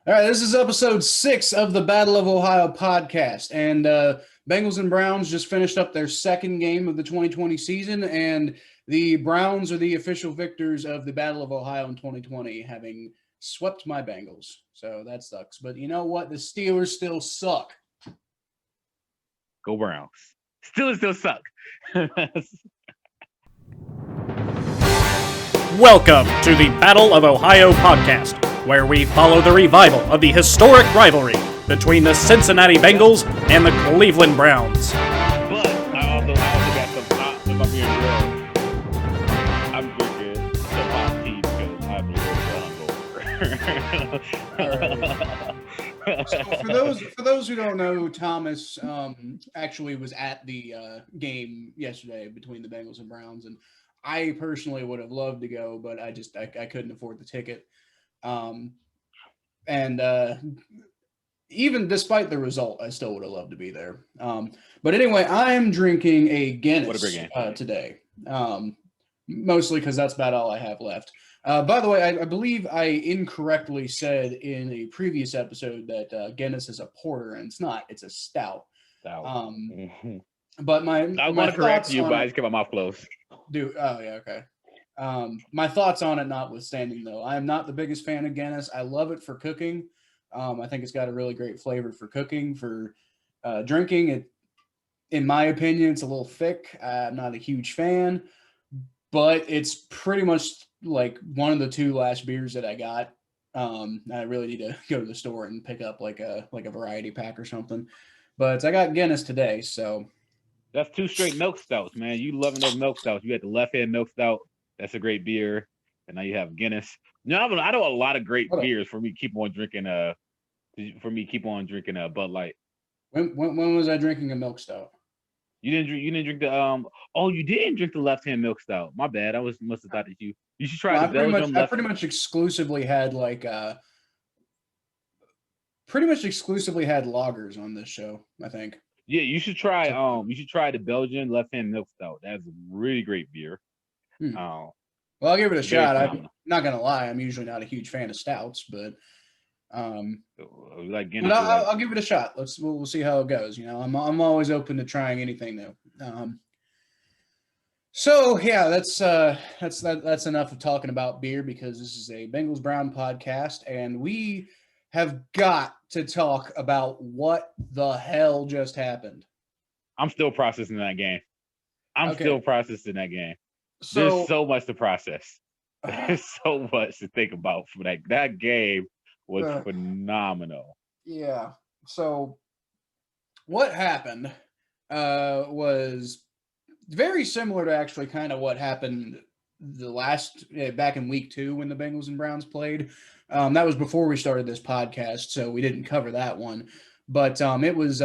All right, this is episode 6 of the Battle of Ohio podcast. And Bengals and Browns just finished up their second game of the 2020 season. And the Browns are the official victors of the Battle of Ohio in 2020, having swept my Bengals. So that sucks. But you know what? The Steelers still suck. Go Browns. Still suck. Welcome to the Battle of Ohio podcast, where we follow the revival of the historic rivalry between the Cincinnati Bengals and the Cleveland Browns. But I also got some if I'm being real, I'm drinking the hot tea because I'm a little hungover. So for those who don't know, Thomas actually was at the game yesterday between the Bengals and Browns, and I personally would have loved to go, but I couldn't afford the ticket. And even despite the result, I still would have loved to be there. But anyway, I'm drinking a Guinness today, mostly because that's about all I have left. By the way, I believe I incorrectly said in a previous episode that Guinness is a porter, and it's not. It's a stout. But I want to correct you, but I just kept my mouth closed. Okay. My thoughts on it notwithstanding, though, I am not the biggest fan of Guinness. I love it for cooking. I think it's got a really great flavor for cooking. For drinking, it, in my opinion, it's a little thick. I'm not a huge fan, but it's pretty much like one of the two last beers that I got. I really need to go to the store and pick up like a variety pack or something. But I got Guinness today, so. That's 2 straight milk stouts, man. You loving those milk stouts. You had the left hand milk stout. That's a great beer. And now you have Guinness. No, I know a lot of great beers for me keep on drinking Bud Light. When was I drinking a milk stout? You didn't drink the you didn't drink the left hand milk stout. My bad. Must have thought that you should try the Belgium. I pretty much exclusively had lagers on this show, I think. Yeah, you should try the Belgian left hand milk stout. That's a really great beer. Well, I'll give it a shot. I'm not gonna lie, I'm usually not a huge fan of stouts, but I'll give it a shot. We'll see how it goes. You know, I'm always open to trying anything new. So yeah, that's enough of talking about beer because this is a Bengals Brown podcast, and we have got to talk about what the hell just happened. I'm still processing that game. So, there's so much to process. There's so much to think about for that game was phenomenal. Yeah. So what happened was very similar to actually kind of what happened back in week 2 when the Bengals and Browns played. That was before we started this podcast, so we didn't cover that one. But it was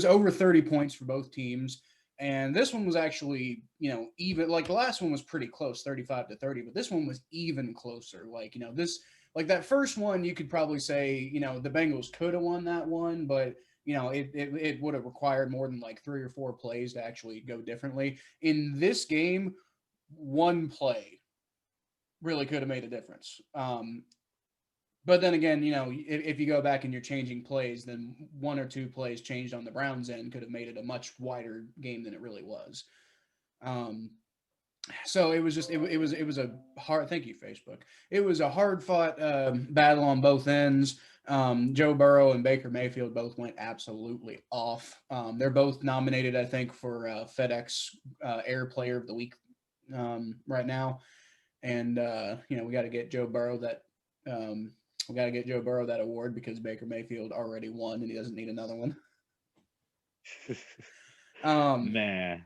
over 30 points for both teams. And this one was actually, even. Like the last one was pretty close, 35-30, but this one was even closer. That first one, you could probably say, the Bengals could have won that one, but it would have required more than like 3 or 4 plays to actually go differently. In this game, one play really could have made a difference. But then again, if you go back and you're changing plays, then 1 or 2 plays changed on the Browns end could have made it a much wider game than it really was. So it was a hard. Thank you, Facebook. It was a hard fought battle on both ends. Joe Burrow and Baker Mayfield both went absolutely off. They're both nominated, I think, for FedEx Air Player of the Week right now. And we got to get Joe Burrow that. We got to get Joe Burrow that award because Baker Mayfield already won and he doesn't need another one. Man.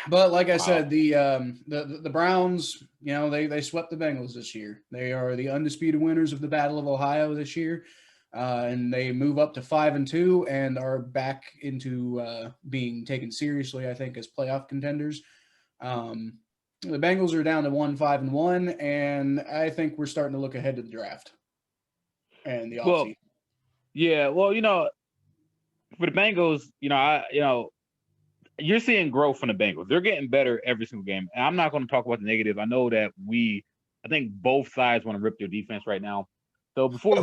But like I said, the Browns, they swept the Bengals this year. They are the undisputed winners of the Battle of Ohio this year. And they move up to 5-2 and are back into being taken seriously, I think, as playoff contenders. The Bengals are down to 1-5-1, and I think we're starting to look ahead to the draft and the offseason. Yeah, well, for the Bengals, you're seeing growth from the Bengals. They're getting better every single game. And I'm not going to talk about the negative. I know that I think both sides want to rip their defense right now. So before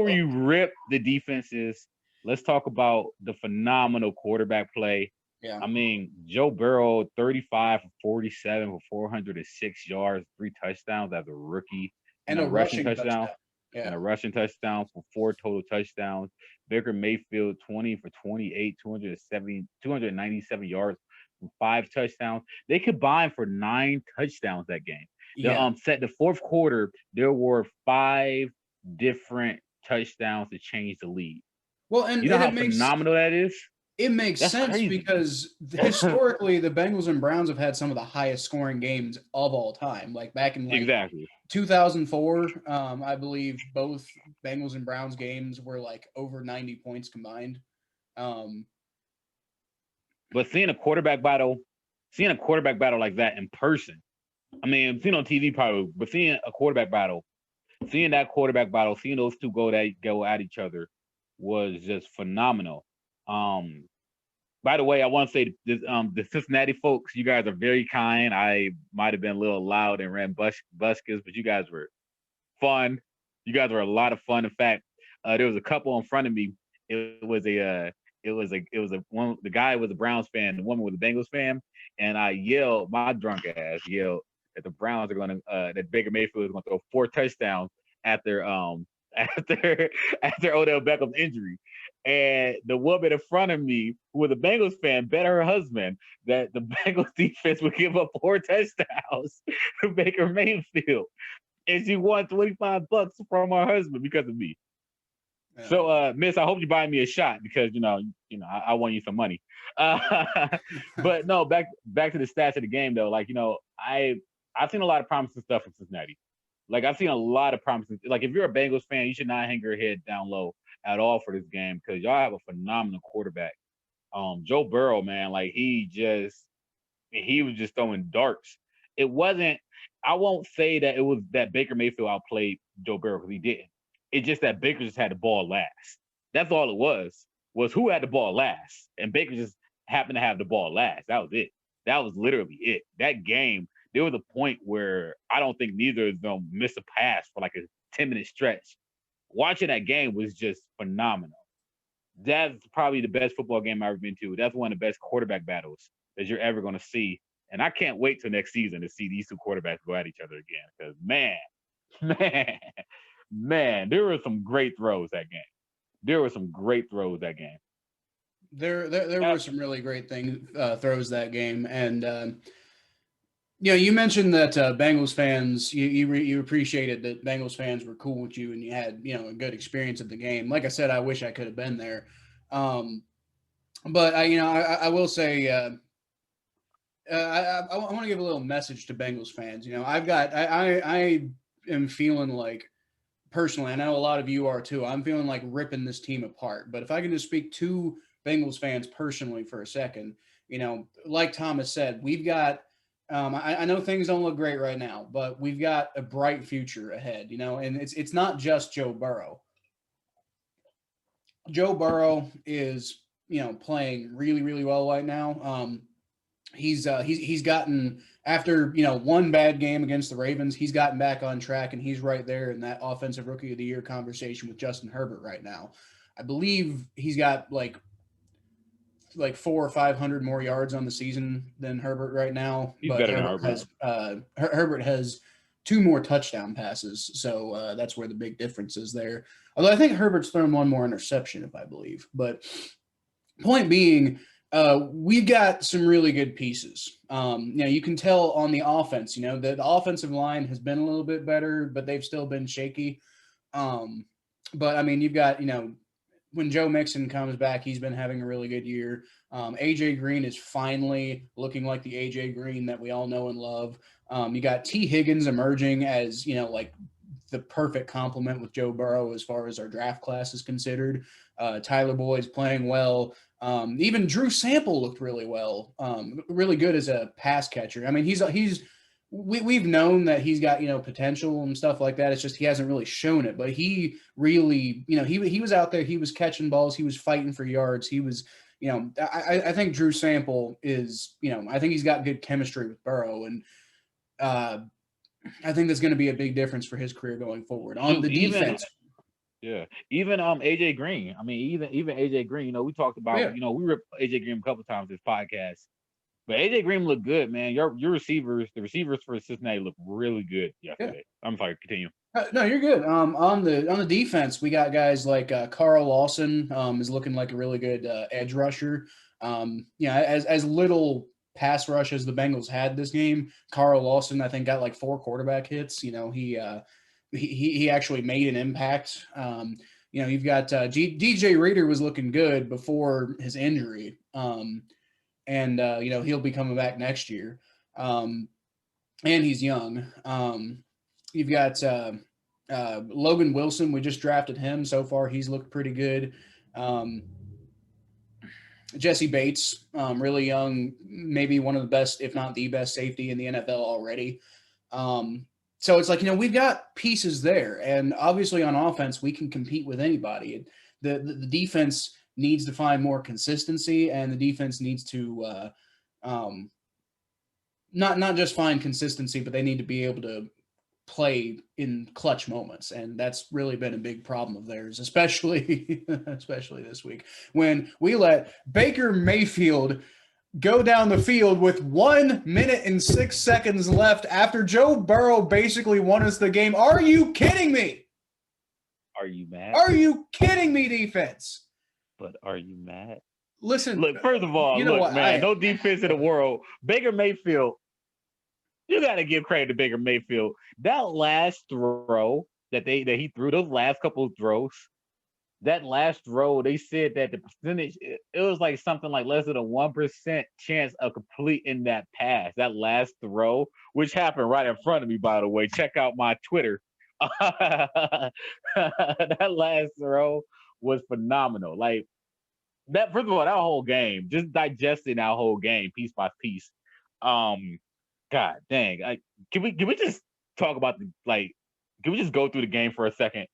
we rip the defenses, let's talk about the phenomenal quarterback play. Yeah. I mean, Joe Burrow, 35 for 47 for 406 yards, 3 touchdowns as a rookie, and And a a rushing rushing touchdown, touchdown. Yeah. and a rushing touchdown for 4 total touchdowns. Baker Mayfield, 20 for 28, 297 yards, 5 touchdowns. They combined for 9 touchdowns that game. Yeah. The fourth quarter, there were 5 different touchdowns to change the lead. Well, You and know how it makes phenomenal that is? That's sense crazy. because historically the Bengals and Browns have had some of the highest scoring games of all time. Like back in like Exactly. 2004, I believe both Bengals and Browns games were like over 90 points combined. Um, But seeing a quarterback battle like that in person, I mean, seeing on TV probably, but seeing that quarterback battle, seeing those two go at each other was just phenomenal. Um, by the way, I want to say this, the Cincinnati folks, you guys are very kind. I might have been a little loud and ran buskers, but you guys were fun. You guys were a lot of fun. In fact, there was a couple in front of me. It was a one. The guy was a Browns fan. The woman was a Bengals fan, and my drunk ass yelled that the Browns are going to that Baker Mayfield is going to throw 4 touchdowns after after Odell Beckham's injury. And the woman in front of me, who was a Bengals fan, bet her husband that the Bengals defense would give up 4 touchdowns to Baker Mayfield. And she won $25 from her husband because of me. yeah. So, Miss, I hope you buy me a shot because I won you some money. But no, back to the stats of the game though. Like I've seen a lot of promising stuff from Cincinnati. Like I've seen a lot of promising. Like if you're a Bengals fan, you should not hang your head down low at all for this game because y'all have a phenomenal quarterback. Joe Burrow, man, like he was just throwing darts. It wasn't. I won't say that it was that Baker Mayfield outplayed Joe Burrow because he didn't. It's just that Baker just had the ball last. That's all it was who had the ball last, and Baker just happened to have the ball last. That was it. That was literally it. That game, there was a point where I don't think neither of them missed a pass for like a 10-minute stretch. Watching that game was just phenomenal. That's probably the best football game I've ever been to. That's one of the best quarterback battles that you're ever going to see. And I can't wait till next season to see these two quarterbacks go at each other again. Because man, there were some great throws that game. There were some really great throws that game, and you mentioned that Bengals fans, you appreciated that Bengals fans were cool with you and you had a good experience at the game. Like I said, I wish I could have been there, but I will say I want to give a little message to Bengals fans. I am feeling like. Personally, I know a lot of you are too. I'm feeling like ripping this team apart. But if I can just speak to Bengals fans personally for a second, like Thomas said, we've got. I know things don't look great right now, but we've got a bright future ahead. And it's not just Joe Burrow. Joe Burrow is playing really really well right now. He's gotten after one bad game against the Ravens, he's gotten back on track and he's right there in that offensive rookie of the year conversation with Justin Herbert right now. I believe he's got like 400 or 500 more yards on the season than Herbert right now. He's better than Herbert. Herbert has 2 more touchdown passes, so that's where the big difference is there. Although I think Herbert's thrown 1 more interception, if I believe. But point being, we've got some really good pieces. You can tell on the offense, the offensive line has been a little bit better, but they've still been shaky. But I mean, you've got, when Joe Mixon comes back, he's been having a really good year. AJ Green is finally looking like the AJ Green that we all know and love. You got T. Higgins emerging as, like the perfect complement with Joe Burrow as far as our draft class is considered. Tyler Boyd's playing well. Even Drew Sample looked really well, really good as a pass catcher. I mean, we've known that he's got, potential and stuff like that. It's just he hasn't really shown it, but he really, he was out there, he was catching balls, he was fighting for yards. He was, I think Drew Sample is, I think he's got good chemistry with Burrow. And I think that's going to be a big difference for his career going forward on the defense. Even AJ Green. I mean, even AJ Green. You know, we talked about. You know, we ripped AJ Green a couple times this podcast, but AJ Green looked good, man. Your receivers, the receivers for Cincinnati looked really good yesterday. Yeah. I'm sorry, continue. No, you're good. On the defense, we got guys like Carl Lawson is looking like a really good edge rusher. As little pass rush as the Bengals had this game, Carl Lawson I think got like 4 quarterback hits. You know, he actually made an impact. You've got DJ Reader was looking good before his injury, and he'll be coming back next year, and he's young. You've got Logan Wilson. We just drafted him. So far, he's looked pretty good. Jesse Bates, really young, maybe one of the best, if not the best safety in the NFL already. So it's like, we've got pieces there. And obviously on offense, we can compete with anybody. The defense needs to find more consistency, and the defense needs to not just find consistency, but they need to be able to play in clutch moments, and that's really been a big problem of theirs, especially this week when we let Baker Mayfield go down the field with 1 minute and 6 seconds left after Joe Burrow basically won us the game. Are you kidding me? Are you mad? Are you kidding me, defense? But are you mad? Listen, look, first of all, no defense in the world. Baker Mayfield, you got to give credit to Baker Mayfield. That last throw that he threw, those last couple of throws, that last throw, they said that the percentage, it was like something like less than a 1% chance of completing that pass. That last throw, which happened right in front of me, by the way. Check out my Twitter. That last throw was phenomenal. Like that, first of all, that whole game, just digesting that whole game piece by piece. God dang! Can we just talk about can we just go through the game for a second?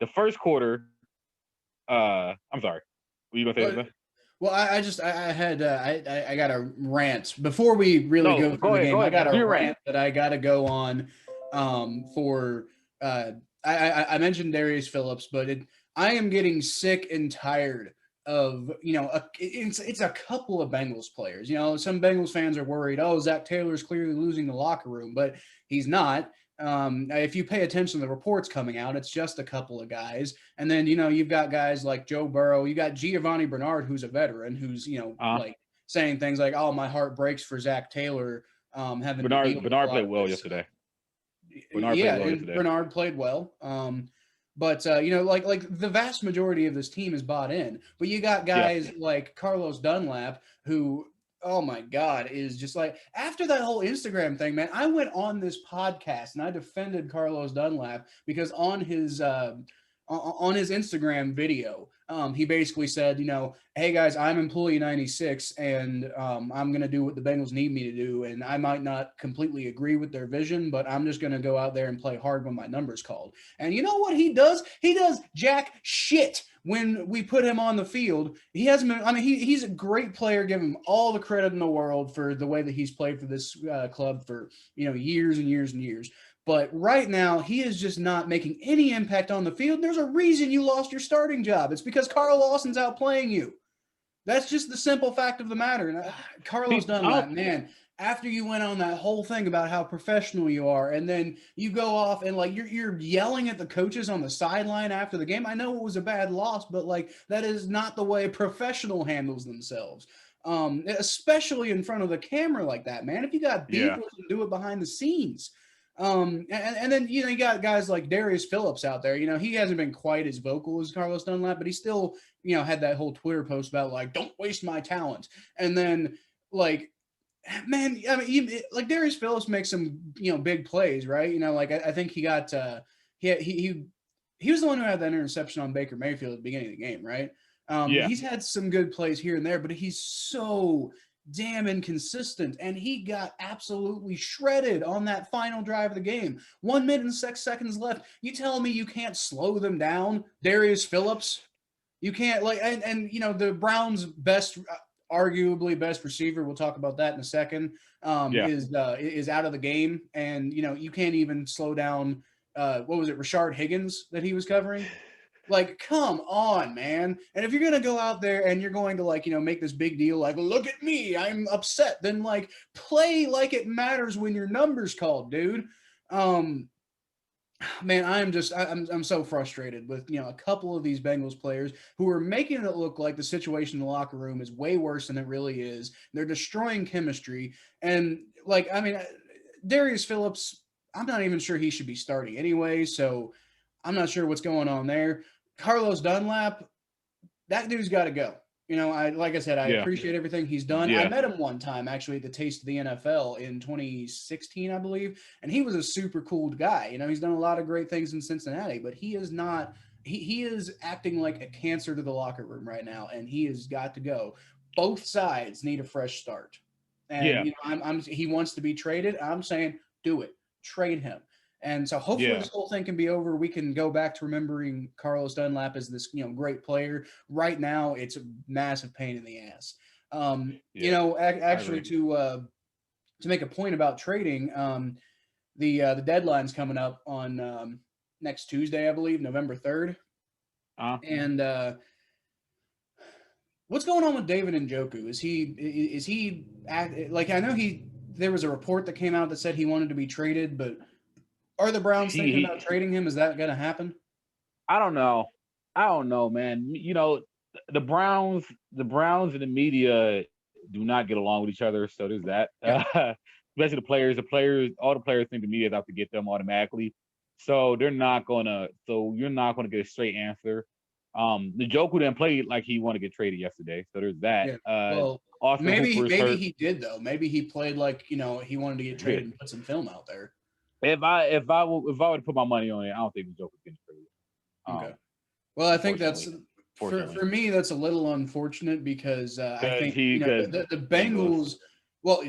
The first quarter. I'm sorry. Were you gonna say something? Well, I got a rant before we really go through the game. I got a rant that I got to go on. I mentioned Darius Phillips, but I am getting sick and tired of, it's a couple of Bengals players. Some Bengals fans are worried, Zach Taylor's clearly losing the locker room, but he's not. If you pay attention to the reports coming out, it's just a couple of guys. And then, you've got guys like Joe Burrow. You got Giovanni Bernard, who's a veteran, who's, like saying things like, my heart breaks for Zach Taylor. Bernard played well yesterday. Bernard played well. But like the vast majority of this team is bought in. But you got guys like Carlos Dunlap, who, oh my God, is just like, after that whole Instagram thing, man, I went on this podcast and I defended Carlos Dunlap because on his Instagram video, he basically said, hey guys, I'm employee 96 and I'm going to do what the Bengals need me to do. And I might not completely agree with their vision, but I'm just going to go out there and play hard when my number's called. And you know what he does? He does jack shit when we put him on the field. He hasn't been, he's a great player. Give him all the credit in the world for the way that he's played for this club for, years and years and years. But right now, he is just not making any impact on the field. There's a reason you lost your starting job. It's because Carl Lawson's outplaying you. That's just the simple fact of the matter. And Carlos Dunlap, man, after you went on that whole thing about how professional you are, and then you go off and you're yelling at the coaches on the sideline after the game. I know it was a bad loss, but that is not the way a professional handles themselves. Especially in front of the camera like that, man. If you got beef, do it behind the scenes. And then, you got guys like Darius Phillips out there. He hasn't been quite as vocal as Carlos Dunlap, but he still, had that whole Twitter post about don't waste my talent. And then man, Darius Phillips makes some, big plays, right? I think he got, he was the one who had that interception on Baker Mayfield at the beginning of the game, right? He's had some good plays here and there, but he's so damn inconsistent, and he got absolutely shredded on that final drive of the game. 1 minute and 6 seconds left. You tell me you can't slow them down, Darius Phillips? You can't, and the Browns' best arguably best receiver, we'll talk about that in a second, Yeah. is out of the game, and you can't even slow down. What was it, Rashard Higgins that he was covering? Like, come on, man. And if you're going to go out there and you're going to, like, make this big deal, like, look at me, I'm upset, then, like, play like it matters when your number's called, dude. Man, I'm so frustrated with, a couple of these Bengals players who are making it look like the situation in the locker room is way worse than it really is. They're destroying chemistry. And, like, I mean, Darius Phillips, I'm not even sure he should be starting anyway, so I'm not sure what's going on there. Carlos Dunlap, that dude's got to go. Like I said, I Yeah. appreciate everything he's done. Yeah. I met him one time actually at the Taste of the NFL in 2016, I believe, and he was a super cool guy. He's done a lot of great things in Cincinnati, but he is not. He is acting like a cancer to the locker room right now, and he has got to go. Both sides need a fresh start, and Yeah. he wants to be traded. I'm saying, do it, trade him. And so hopefully Yeah. this whole thing can be over. We can go back to remembering Carlos Dunlap as this, great player. Right now, it's a massive pain in the ass. Yeah. Actually, agree. to make a point about trading, the deadline's coming up on next Tuesday, I believe, November 3rd. And what's going on with David Njoku? Is he like, I know there was a report that came out that said he wanted to be traded, but are the Browns thinking about trading him? Is that going to happen? I don't know, man. The Browns and the media do not get along with each other. So there's that. Yeah. Especially the players. All the players think the media is out to get them automatically. So they're not gonna. So you're not gonna get a straight answer. The Joker didn't play like he wanted to get traded yesterday. So there's that. Yeah. Well, Austin Hooper is hurt. he did though. Maybe he played like he wanted to get traded and put some film out there. If I would put my money on it, I don't think the Joker's getting traded. Okay. Well, I think that's for me. That's a little unfortunate because I think the Bengals. Well,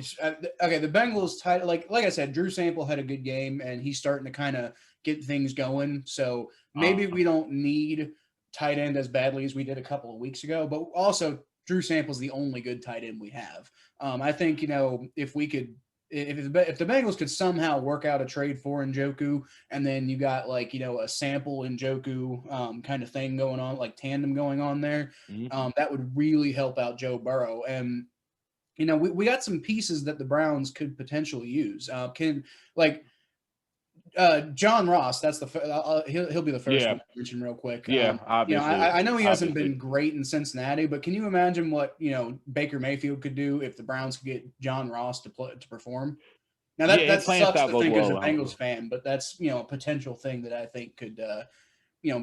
okay. The Bengals tight. Like I said, Drew Sample had a good game, and he's starting to kind of get things going. So maybe we don't need tight end as badly as we did a couple of weeks ago. But also, Drew Sample's the only good tight end we have. I think if we could. If the Bengals could somehow work out a trade for Njoku, and then you got like a Sample Njoku kind of thing going on, like tandem going on there, that would really help out Joe Burrow. And we got some pieces that the Browns could potentially use. John Ross, that's he'll be the first one to mention real quick. Obviously. I know he hasn't been great in Cincinnati, but can you imagine what Baker Mayfield could do if the Browns could get John Ross to perform? Now that sucks to think as a Bengals fan, but that's a potential thing that I think could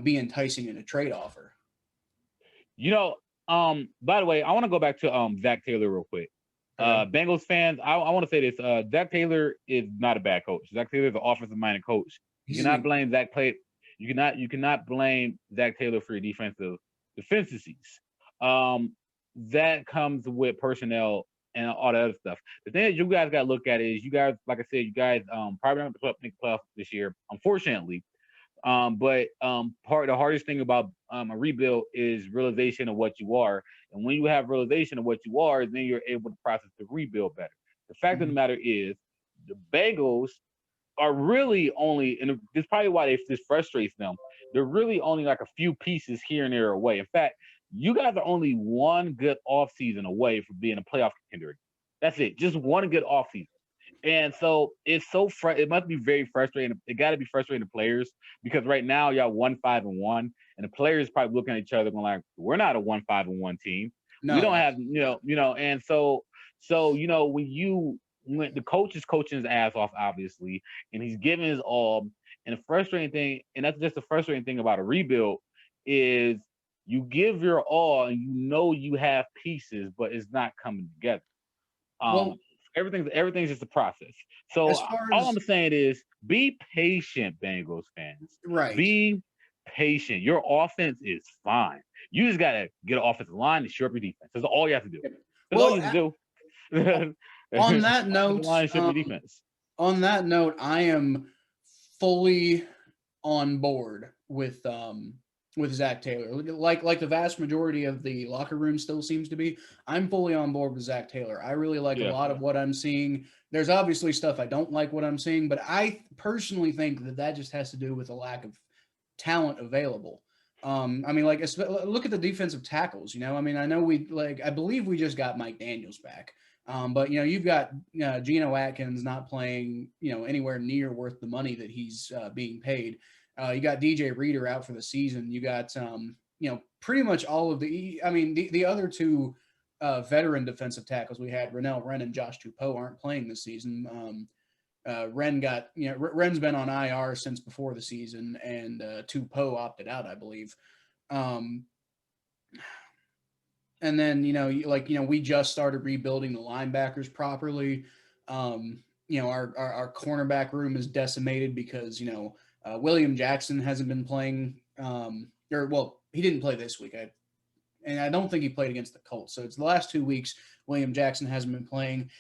be enticing in a trade offer. By the way, I want to go back to Zach Taylor real quick. Bengals fans, I want to say this. Zach Taylor is not a bad coach. Zach Taylor is an offensive-minded coach. You cannot blame You cannot blame Zach Taylor for your defensive deficiencies. That comes with personnel and all that other stuff. The thing that you guys got to look at is, you guys, like I said, you guys probably not make the playoffs this year, unfortunately. But the hardest thing about a rebuild is realization of what you are. And when you have realization of what you are, then you're able to process the rebuild better. The fact of the matter is, the Bengals are really only, and this is probably why this frustrates them, they're really only like a few pieces here and there away. In fact, you guys are only one good offseason away from being a playoff contender. That's it. Just one good offseason. And so it must be very frustrating. It got to be frustrating to players, because right now y'all 1-5-1, and the players probably looking at each other going like, we're not a 1-5-1 team. No. We don't have, and so when the coach is coaching his ass off, obviously, and he's giving his all, and the frustrating thing, and that's just the frustrating thing about a rebuild, is you give your all and you have pieces, but it's not coming together. Everything's just a process. So all I'm saying is, be patient, Bengals fans. Right. Be patient. Your offense is fine. You just gotta get an offensive line and shore up your defense. That's all you have to do. That's all you have to do. On that note, defense. On that note, I am fully on board with with Zach Taylor. Like the vast majority of the locker room still seems to be. I'm fully on board with Zach Taylor. I really like a Yeah. lot of what I'm seeing. There's obviously stuff I don't like what I'm seeing, but I personally think that just has to do with a lack of talent available. I mean, like, look at the defensive tackles. I mean, I know I believe we just got Mike Daniels back. But you've got Geno Atkins not playing, anywhere near worth the money that he's being paid. You got DJ Reader out for the season. You got, pretty much all of the other two veteran defensive tackles we had, Rennell Wren and Josh Tupou, aren't playing this season. Ren's been on IR since before the season, and Tupou opted out, I believe. And then, we just started rebuilding the linebackers properly. Our cornerback room is decimated because, William Jackson hasn't been playing, he didn't play this week. And I don't think he played against the Colts. So it's the last 2 weeks, William Jackson hasn't been playing.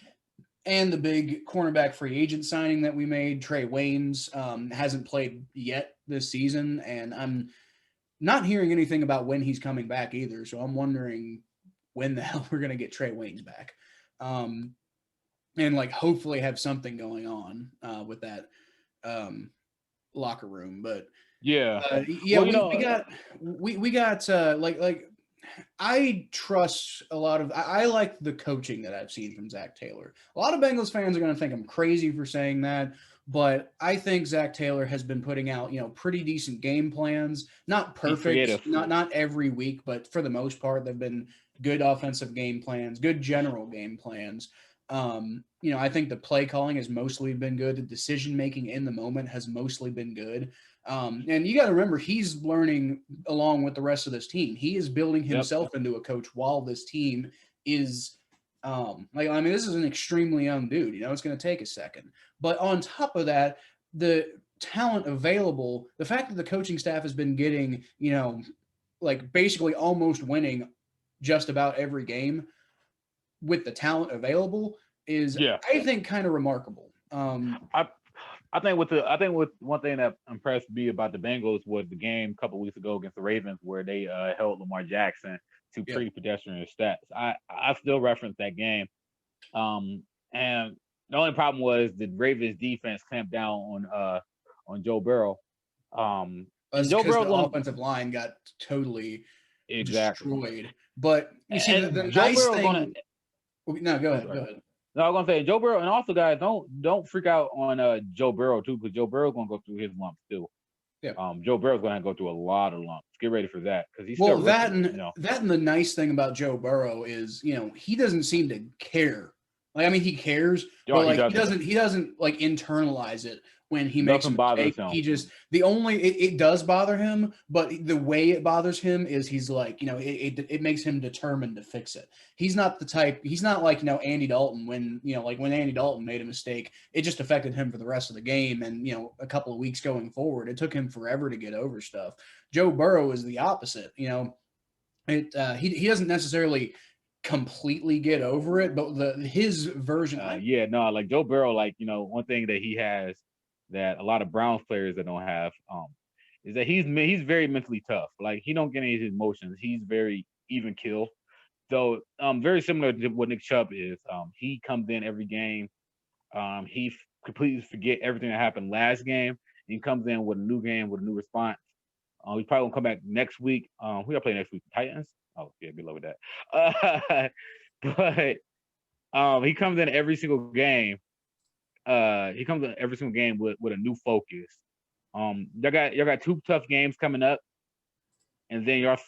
And the big cornerback free agent signing that we made, Trey Waynes, hasn't played yet this season. And I'm not hearing anything about when he's coming back either. So I'm wondering when the hell we're going to get Trey Waynes back. And hopefully have something going on with that locker room. But we got I trust a lot of. I like the coaching that I've seen from Zach Taylor. A lot of Bengals fans are going to think I'm crazy for saying that, but I think Zach Taylor has been putting out, pretty decent game plans. Not perfect, not every week, but for the most part, they've been good offensive game plans, good general game plans. I think the play calling has mostly been good. The decision making in the moment has mostly bbeen good. And you got to remember, he's learning along with the rest of this team. He is building himself into a coach while this team is this is an extremely young dude. It's going to take a second. But on top of that, the talent available, the fact that the coaching staff has been getting, basically almost winning just about every game with the talent available is, I think, kind of remarkable. I think with one thing that impressed me about the Bengals was the game a couple weeks ago against the Ravens where they held Lamar Jackson to pretty pedestrian stats. I still reference that game. And the only problem was the Ravens defense clamped down on Joe Burrow. And Joe Burrow's offensive line got totally destroyed. But you see, the nice thing. No, go ahead. No, I was gonna say Joe Burrow, and also guys, don't freak out on Joe Burrow too, because Joe Burrow's gonna go through his lumps too. Yeah. Joe Burrow's gonna go through a lot of lumps. Get ready for that because he's still that and the nice thing about Joe Burrow is he doesn't seem to care. He cares, but he doesn't internalize it when he makes a mistake. He just it does bother him, but the way it bothers him is he's it makes him determined to fix it. He's not the type. He's not like Andy Dalton when when Andy Dalton made a mistake, it just affected him for the rest of the game and a couple of weeks going forward. It took him forever to get over stuff. Joe Burrow is the opposite. He doesn't necessarily completely get over it, but his version. Joe Burrow, one thing that he has that a lot of Browns players that don't have is that he's very mentally tough. He don't get any of his emotions. He's very even keel. So very similar to what Nick Chubb is. He comes in every game. He completely forget everything that happened last game. He comes in with a new game with a new response. He's probably gonna come back next week. Who y'all play next week? Titans. Oh yeah, good luck with that. But he comes in every single game. With a new focus. Y'all got 2 tough games coming up, and then y'all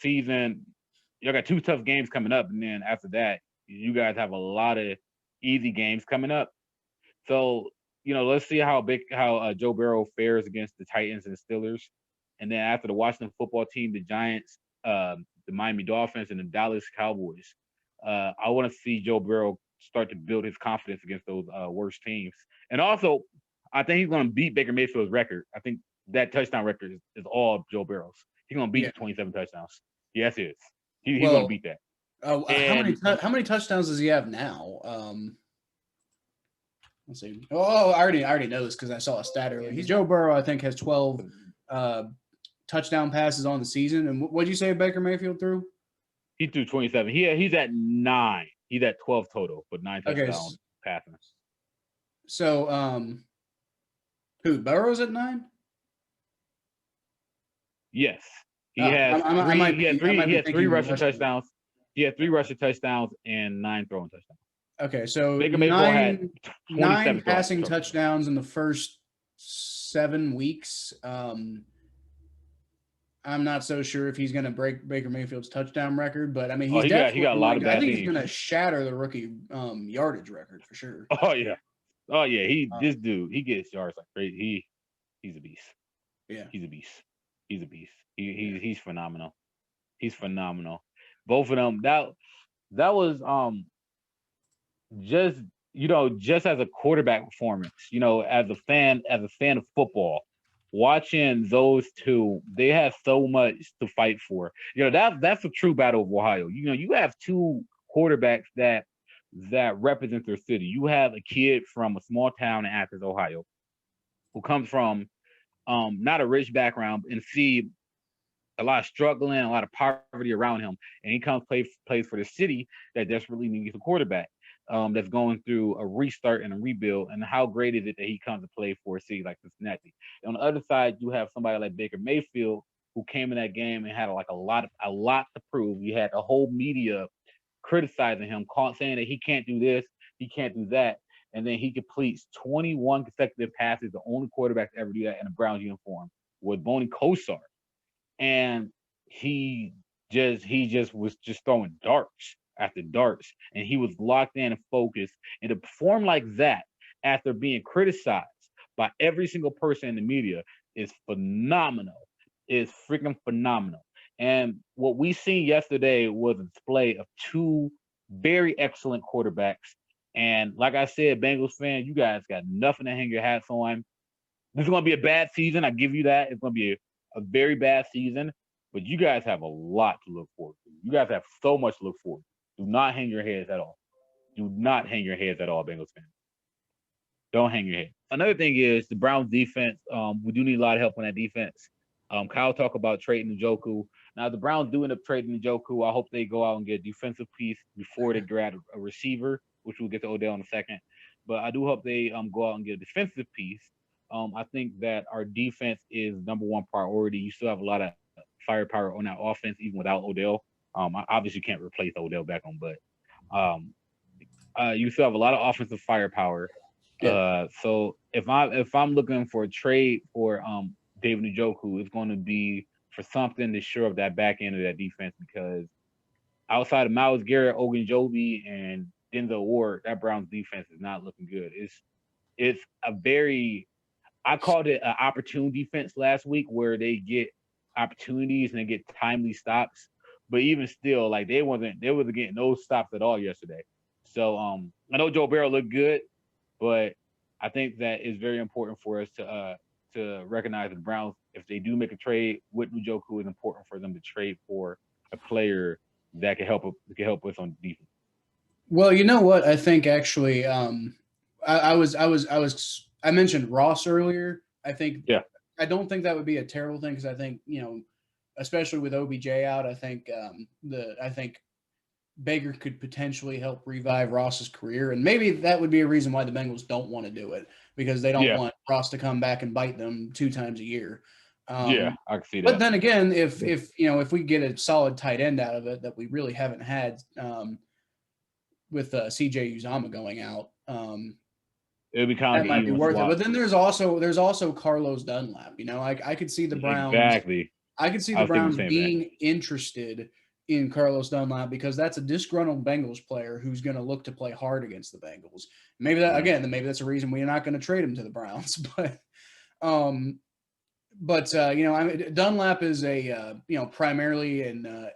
got 2 tough games coming up, and then after that, you guys have a lot of easy games coming up. So let's see how Joe Burrow fares against the Titans and the Steelers, and then after the Washington football team, the Giants, the Miami Dolphins, and the Dallas Cowboys. I want to see Joe Burrow start to build his confidence against those worst teams. And also, I think he's going to beat Baker Mayfield's record. I think that touchdown record is all Joe Burrow's. He's going to beat 27 touchdowns. Yes, he is. He's going to beat that. How many touchdowns does he have now? Let's see. Oh, I already know this because I saw a stat earlier. Joe Burrow, I think, has 12 touchdown passes on the season. And what did you say Baker Mayfield threw? He threw 27. He's at 9. He's at 12 total, but 9 Okay, touchdowns passing. so who Burrow's at 9? Yes, he has three. He had 3 rushing touchdowns. He had 3 rushing touchdowns and 9 throwing touchdowns. Okay, so Baker Mayfield had 9 passing touchdowns in the first 7 weeks. I'm not so sure if he's going to break Baker Mayfield's touchdown record, but I mean, he's definitely. He got a lot of bad I think teams. he's going to shatter the rookie yardage record for sure. Oh yeah. This dude, he gets yards like crazy. He's a beast. Yeah, he's a beast. He's phenomenal. He's phenomenal. Both of them. That was just as a quarterback performance. As a fan of football, watching those two, they have so much to fight for. That's a true battle of Ohio. You have 2 quarterbacks that represent their city. You have a kid from a small town in Athens, Ohio, who comes from not a rich background and see a lot of struggling, a lot of poverty around him, and he comes plays for the city that desperately needs a quarterback that's going through a restart and a rebuild. And how great is it that he comes to play for a city like Cincinnati? And on the other side, you have somebody like Baker Mayfield, who came in that game and had a lot to prove. You had the whole media criticizing him, saying that he can't do this, he can't do that, and then he completes 21 consecutive passes, the only quarterback to ever do that in a Browns uniform, with Boney Kosar. And he just was throwing darts after darts, and he was locked in and focused. And to perform like that after being criticized by every single person in the media is phenomenal. Is freaking phenomenal. And what we seen yesterday was a display of 2 very excellent quarterbacks. And like I said, Bengals fan, you guys got nothing to hang your hats on. This is going to be a bad season. I give you that. It's going to be a very bad season, but you guys have a lot to look forward to. You guys have so much to look forward to. Do not hang your heads at all. Do not hang your heads at all, Bengals fans. Don't hang your head. Another thing is the Browns defense. We do need a lot of help on that defense. Kyle talked about trading Njoku. Now, the Browns do end up trading Njoku. I hope they go out and get a defensive piece before they draft a receiver, which we'll get to Odell in a second. But I do hope they go out and get a defensive piece. I think that our defense is number one priority. You still have a lot of firepower on that offense, even without Odell. I obviously can't replace Odell Beckham, but you still have a lot of offensive firepower. Yeah. So if I'm looking for a trade for David Njoku, it's going to be for something to shore up that back end of that defense, because outside of Myles Garrett, Ogunjobi, and Denzel Ward, that Browns defense is not looking good. It's a very, I called it an opportune defense last week, where they get opportunities and they get timely stops. But even still, like they wasn't getting those stops at all yesterday. So I know Joe Burrow looked good, but I think that it's very important for us to recognize the Browns, if they do make a trade with Njoku, it's important for them to trade for a player that can help us on defense. Well, you know what? I think actually, I mentioned Ross earlier. I think, yeah, I don't think that would be a terrible thing, because I think, especially with OBJ out, I think Baker could potentially help revive Ross's career, and maybe that would be a reason why the Bengals don't want to do it, because they don't want Ross to come back and bite them 2 times a year. I can see that. But then again, if we get a solid tight end out of it that we really haven't had, with CJ Uzama going out, it would be kind of might be worth it. But then there's also Carlos Dunlap. I could see the Browns. Exactly. I could see the Browns being interested in Carlos Dunlap, because that's a disgruntled Bengals player who's going to look to play hard against the Bengals. Maybe that's a reason we're not going to trade him to the Browns. But Dunlap is primarily in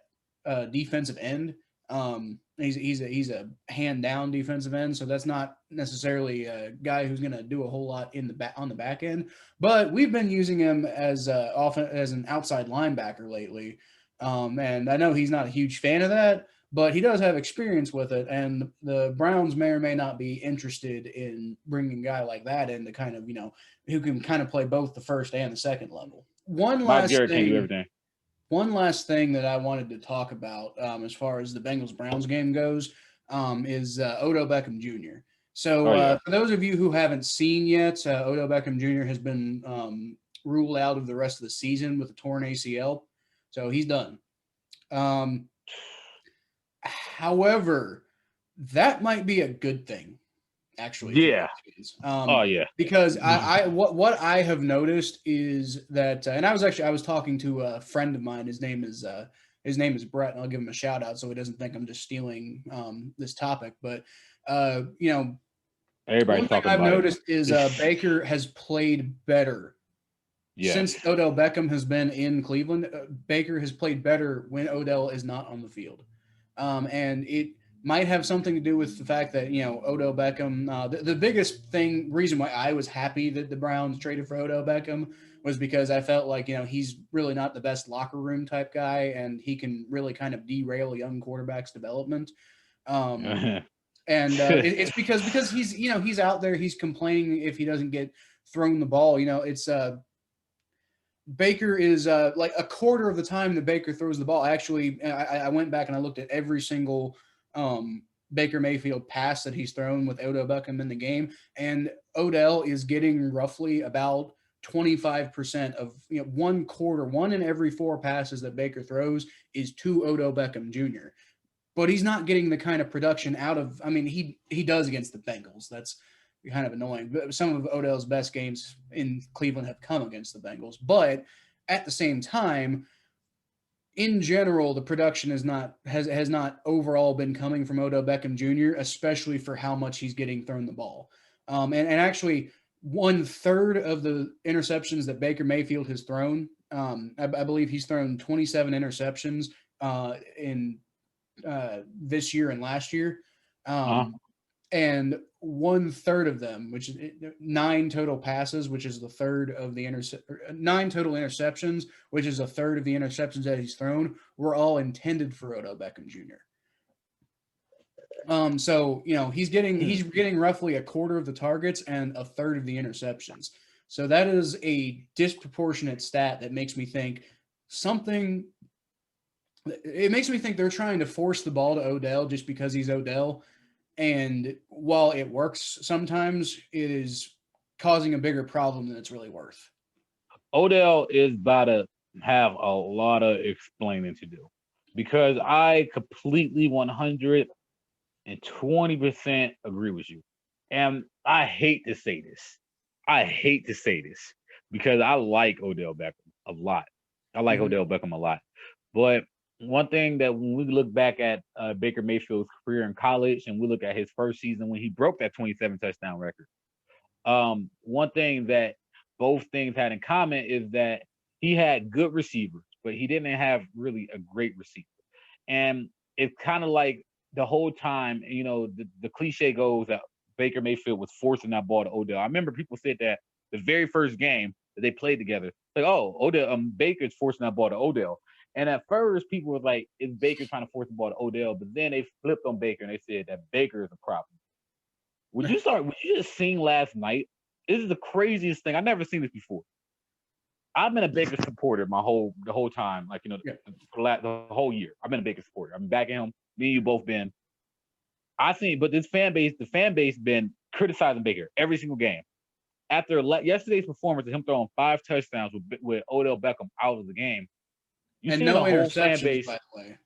defensive end. He's a hand down defensive end, so that's not necessarily a guy who's going to do a whole lot on the back end. But we've been using him as often as an outside linebacker lately, and I know he's not a huge fan of that, but he does have experience with it, and the Browns may or may not be interested in bringing a guy like that in to kind of who can kind of play both the first and the second level. one Miles last Garrett can't do thing. everything. One last thing that I wanted to talk about, as far as the Bengals Browns game goes, is Odell Beckham Jr. So, Oh yeah. for those of you who haven't seen yet, Odell Beckham Jr. has been ruled out of the rest of the season with a torn ACL, so he's done. Um, However, that might be a good thing, actually, for Yeah. Bengals fans. Oh yeah. Because what I have noticed is that, and I was talking to a friend of mine. His name is Brett, and I'll give him a shout out so he doesn't think I'm just stealing this topic. But Everybody's one thing talking I've about noticed is it. Baker has played better Yes. since Odell Beckham has been in Cleveland. Baker has played better when Odell is not on the field, and it might have something to do with the fact that Odell Beckham. The biggest reason why I was happy that the Browns traded for Odell Beckham was because I felt like he's really not the best locker room type guy, and he can really kind of derail a young quarterback's development. Um, and it's because he's out there, he's complaining if he doesn't get thrown the ball. It's Baker is like a quarter of the time that Baker throws the ball. Actually, I went back and I looked at every single Baker Mayfield pass that he's thrown with Odell Beckham in the game, and Odell is getting roughly about 25% of one in every four passes that Baker throws is to Odell Beckham Jr. But he's not getting the kind of production out of. I mean, he does against the Bengals. That's kind of annoying. But some of Odell's best games in Cleveland have come against the Bengals. But at the same time, in general, the production has not overall been coming from Odell Beckham Jr., especially for how much he's getting thrown the ball. And actually, 1/3 of the interceptions that Baker Mayfield has thrown, I believe he's thrown 27 interceptions in this year and last year. uh-huh. And 1/3 of them, which is 9 total passes, which is the third of the 9 total interceptions, which is a third of the interceptions that he's thrown, were all intended for Odell Beckham Jr. So he's getting roughly a quarter of the targets and a third of the interceptions. So that is a disproportionate stat that makes me think something. It makes me think they're trying to force the ball to Odell just because he's Odell. And while it works sometimes, it is causing a bigger problem than it's really worth. Odell is about to have a lot of explaining to do because I completely 120% agree with you. And I hate to say this. I hate to say this because I like Odell Beckham a lot. I like Mhm. Odell Beckham a lot. But one thing that when we look back at Baker Mayfield's career in college and we look at his first season when he broke that 27 touchdown record, one thing that both things had in common is that he had good receivers, but he didn't have really a great receiver. And it's kind of like the whole time, the cliche goes that Baker Mayfield was forcing that ball to Odell. I remember people said that the very first game that they played together, like, oh, Odell, Baker's forcing that ball to Odell. And at first, people were like, is Baker trying to force the ball to Odell? But then they flipped on Baker and they said that Baker is a problem. Would you just seen last night? This is the craziest thing. I've never seen this before. I've been a Baker supporter the whole time, like Yeah. the whole year. I've been a Baker supporter. I've been backing him. Me and you both been. I think, but the fan base, been criticizing Baker every single game. After yesterday's performance of him throwing 5 touchdowns with Odell Beckham out of the game, you And see no the whole fan interceptions, base by the way.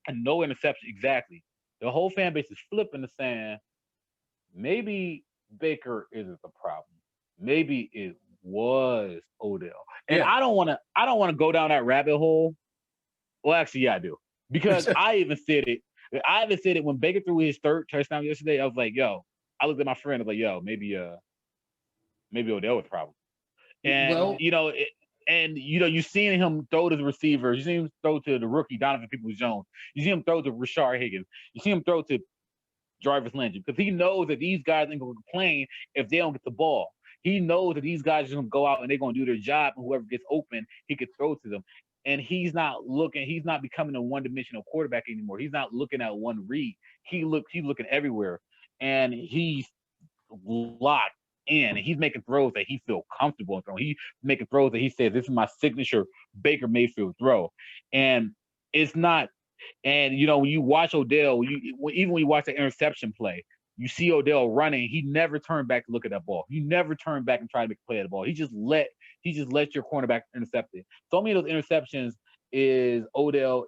and no interception exactly. The whole fan base is flipping the saying maybe Baker isn't the problem. Maybe it was Odell. And Yeah. I don't want to go down that rabbit hole. Well, actually, yeah, I do. Because I even said it when Baker threw his third touchdown yesterday. I was like, yo, I looked at my friend, I was like, yo, maybe Odell was the problem. And Well, you seen him throw to the receivers, you see him throw to the rookie Donovan Peoples-Jones, you see him throw to Rashard Higgins, you see him throw to Jarvis Landry, because he knows that these guys ain't gonna complain if they don't get the ball. He knows that these guys are gonna go out and they're gonna do their job, and whoever gets open, he could throw to them. And he's not becoming a one-dimensional quarterback anymore. He's not looking at one read. He's looking everywhere, and he's locked in, and he's making throws that he feels comfortable in throwing. He's making throws that he says, "This is my signature Baker Mayfield throw," and it's not. And when you watch Odell, even when you watch the interception play, you see Odell running. He never turned back to look at that ball. He never turned back and tried to make a play at the ball. He just let your cornerback intercept it. So many of those interceptions is Odell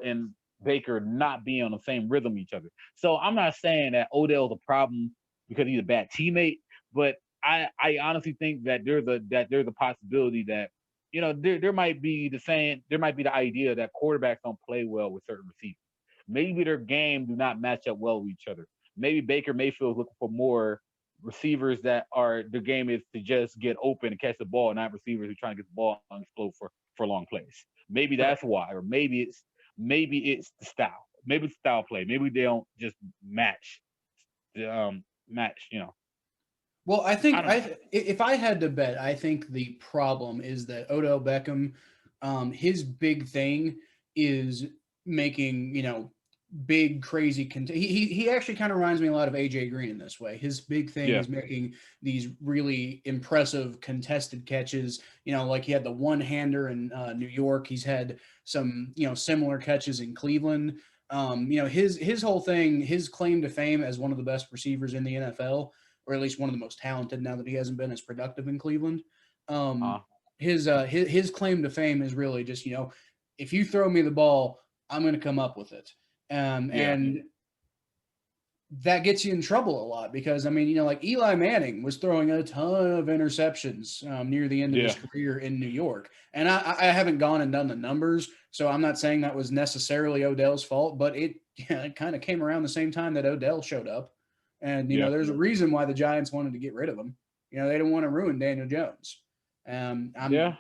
and Baker not being on the same rhythm with each other. So I'm not saying that Odell's a problem because he's a bad teammate, but I honestly think that there's a possibility that there might be the idea that quarterbacks don't play well with certain receivers. Maybe their game do not match up well with each other. Maybe Baker Mayfield is looking for more receivers that are their game is to just get open and catch the ball, not receivers who are trying to get the ball and explode for long plays. Maybe that's why, or maybe it's the style. Maybe it's style play. Maybe they don't just match. Well, I think I don't know. if I had to bet, I think the problem is that Odell Beckham, his big thing is making big crazy. He actually kind of reminds me a lot of AJ Green in this way. His big thing Yeah. is making these really impressive contested catches. Like he had the one hander in New York. He's had some similar catches in Cleveland. His whole thing, his claim to fame as one of the best receivers in the NFL, or at least one of the most talented now that he hasn't been as productive in Cleveland. Uh, His claim to fame is really just, if you throw me the ball, I'm going to come up with it. yeah. And that gets you in trouble a lot because, like Eli Manning was throwing a ton of interceptions near the end of his Yeah. career in New York. And I haven't gone and done the numbers, so I'm not saying that was necessarily Odell's fault, but it kind of came around the same time that Odell showed up. And, Yeah. there's a reason why the Giants wanted to get rid of him. They didn't want to ruin Daniel Jones. Yeah.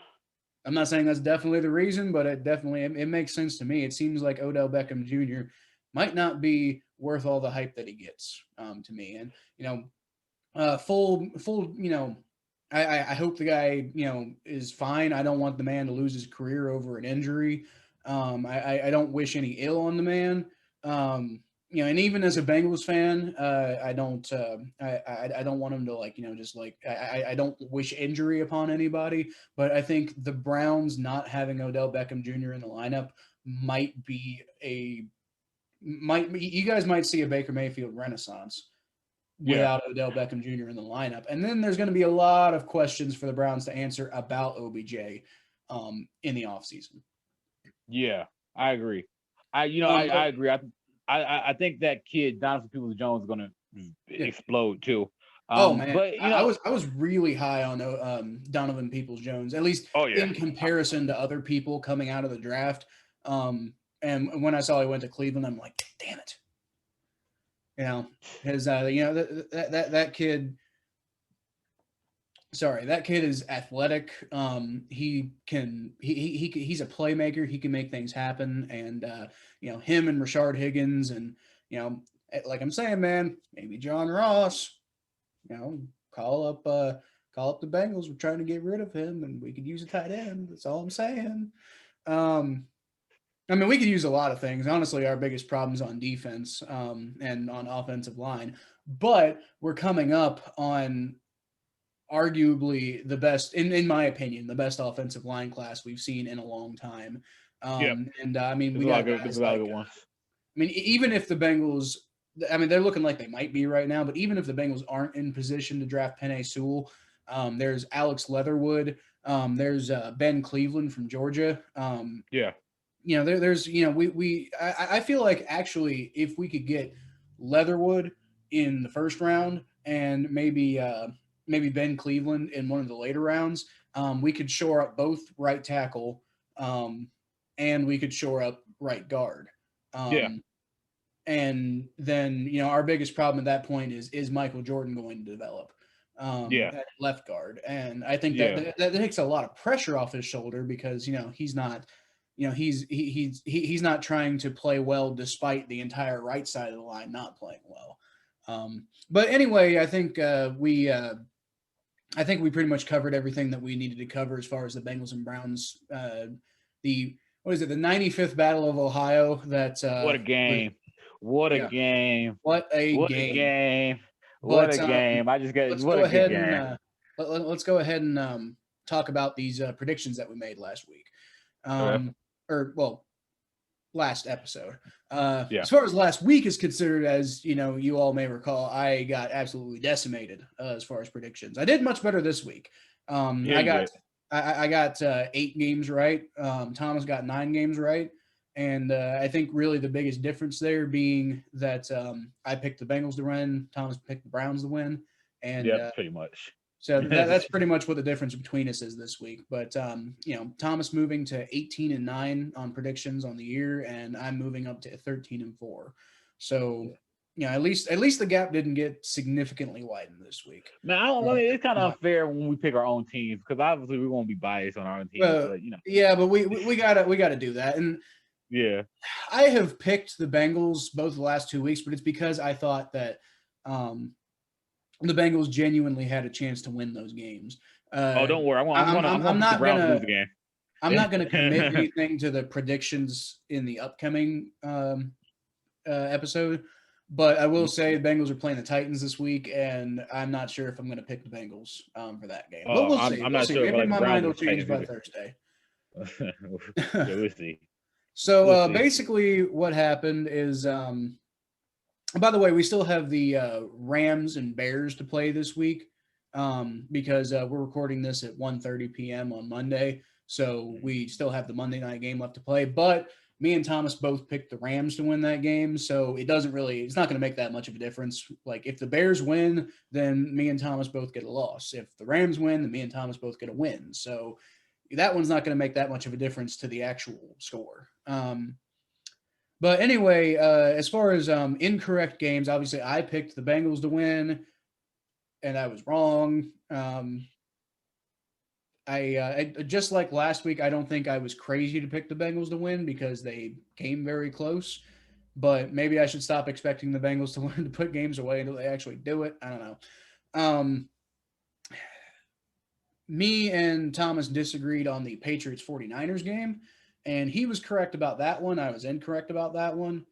I'm not saying that's definitely the reason, but it makes sense to me. It seems like Odell Beckham Jr. might not be worth all the hype that he gets to me. And full I hope the guy is fine. I don't want the man to lose his career over an injury. I don't wish any ill on the man. And even as a Bengals fan, I don't I don't want him to I don't wish injury upon anybody. But I think the Browns not having Odell Beckham Jr. in the lineup might be you guys might see a Baker Mayfield renaissance Yeah. without Odell Beckham Jr. in the lineup. And then there's going to be a lot of questions for the Browns to answer about OBJ in the offseason. Yeah. I agree. I But agree. I think that kid Donovan Peoples-Jones is gonna explode too. oh man, But I was really high on Donovan Peoples-Jones, at least oh yeah. in comparison to other people coming out of the draft. And when I saw he went to Cleveland, I'm like, damn it. His that kid. Sorry, that kid is athletic. He's a playmaker. He can make things happen. And him and Rashard Higgins, and like I'm saying, man, maybe John Ross. Call up the Bengals. We're trying to get rid of him, and we could use a tight end. That's all I'm saying. We could use a lot of things. Honestly, our biggest problem's on defense and on offensive line. But we're coming up on arguably the best, in my opinion, the best offensive line class we've seen in a long time. Yep. We got guys like, ones. even if the Bengals, they're looking like they might be right now, but even if the Bengals aren't in position to draft Penei Sewell, there's Alex Leatherwood, there's Ben Cleveland from Georgia. Yeah. I feel like actually if we could get Leatherwood in the first round and maybe Ben Cleveland in one of the later rounds, we could shore up both right tackle, and we could shore up right guard. Yeah. And then our biggest problem at that point is Michael Jordan going to develop at left guard, and I think that takes a lot of pressure off his shoulder because he's not. He's not trying to play well despite the entire right side of the line not playing well. But anyway, I think we pretty much covered everything that we needed to cover as far as the Bengals and Browns. The 95th Battle of Ohio. That what a game! What a game! What a What game! a game! What But a game! I just got let's what go a good ahead game. and let's go ahead and talk about these predictions that we made last week. Or well, last episode. Yeah. As far as last week is considered, as you all may recall, I got absolutely decimated as far as predictions. I did much better this week. Yeah, I you got did. I got 8 games right. Thomas got 9 games right. And I think really the biggest difference there being that I picked the Bengals to win, Thomas picked the Browns to win, and Yep, pretty much. so that's pretty much what the difference between us is this week. But Thomas moving to 18-9 on predictions on the year, and I'm moving up to 13-4. So at least the gap didn't get significantly widened this week. Now, I mean, it's kind of unfair when we pick our own teams because obviously we won't be biased on our own teams, but Yeah, but we gotta do that. And yeah, I have picked the Bengals both the last 2 weeks, but it's because I thought that the Bengals genuinely had a chance to win those games. don't worry, I'm not the Browns gonna lose again. I'm not gonna commit anything to the predictions in the upcoming episode, but I will say the Bengals are playing the Titans this week, and I'm not sure if I'm going to pick the Bengals for that game. But we'll see. I'm not sure. Maybe Like my mind will Browns change by either. Thursday. Yeah, we'll see. So We'll see. basically, what happened is, by the way, we still have the Rams and Bears to play this week because we're recording this at 1:30 p.m. on Monday. So we still have the Monday night game left to play. But me and Thomas both picked the Rams to win that game. So it's not going to make that much of a difference. Like if the Bears win, then me and Thomas both get a loss. If the Rams win, then me and Thomas both get a win. So that one's not going to make that much of a difference to the actual score. But anyway, as far as incorrect games, obviously I picked the Bengals to win, and I was wrong. I just like last week, I don't think I was crazy to pick the Bengals to win because they came very close. But maybe I should stop expecting the Bengals to learn to put games away until they actually do it. I don't know. Me and Thomas disagreed on the Patriots 49ers game, and he was correct about that one. I was incorrect about that one.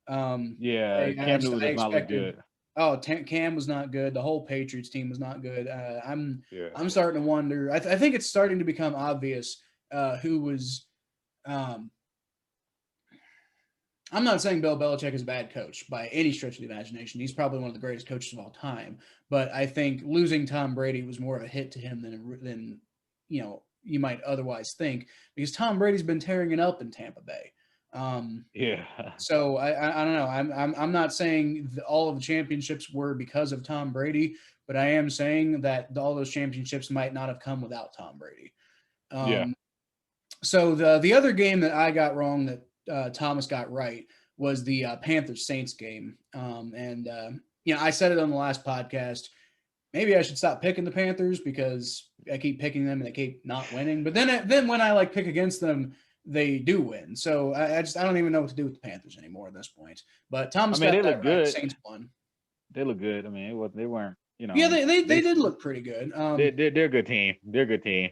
Cam Newton does not look good. Oh, Cam was not good. The whole Patriots team was not good. I'm starting to wonder. I think it's starting to become obvious who was. I'm not saying Bill Belichick is a bad coach by any stretch of the imagination. He's probably one of the greatest coaches of all time. But I think losing Tom Brady was more of a hit to him than you might otherwise think, because Tom Brady's been tearing it up in Tampa Bay. So I don't know. I'm not saying all of the championships were because of Tom Brady, but I am saying that all those championships might not have come without Tom Brady. So the other game that I got wrong that Thomas got right was the Panthers Saints game. I said it on the last podcast. Maybe I should stop picking the Panthers because I keep picking them and they keep not winning. But then when I pick against them, they do win. So I don't even know what to do with the Panthers anymore at this point. But Thomas got that right. Saints won. They look good. I mean, they weren't. Yeah, they did look pretty good. They're a good team. They're a good team.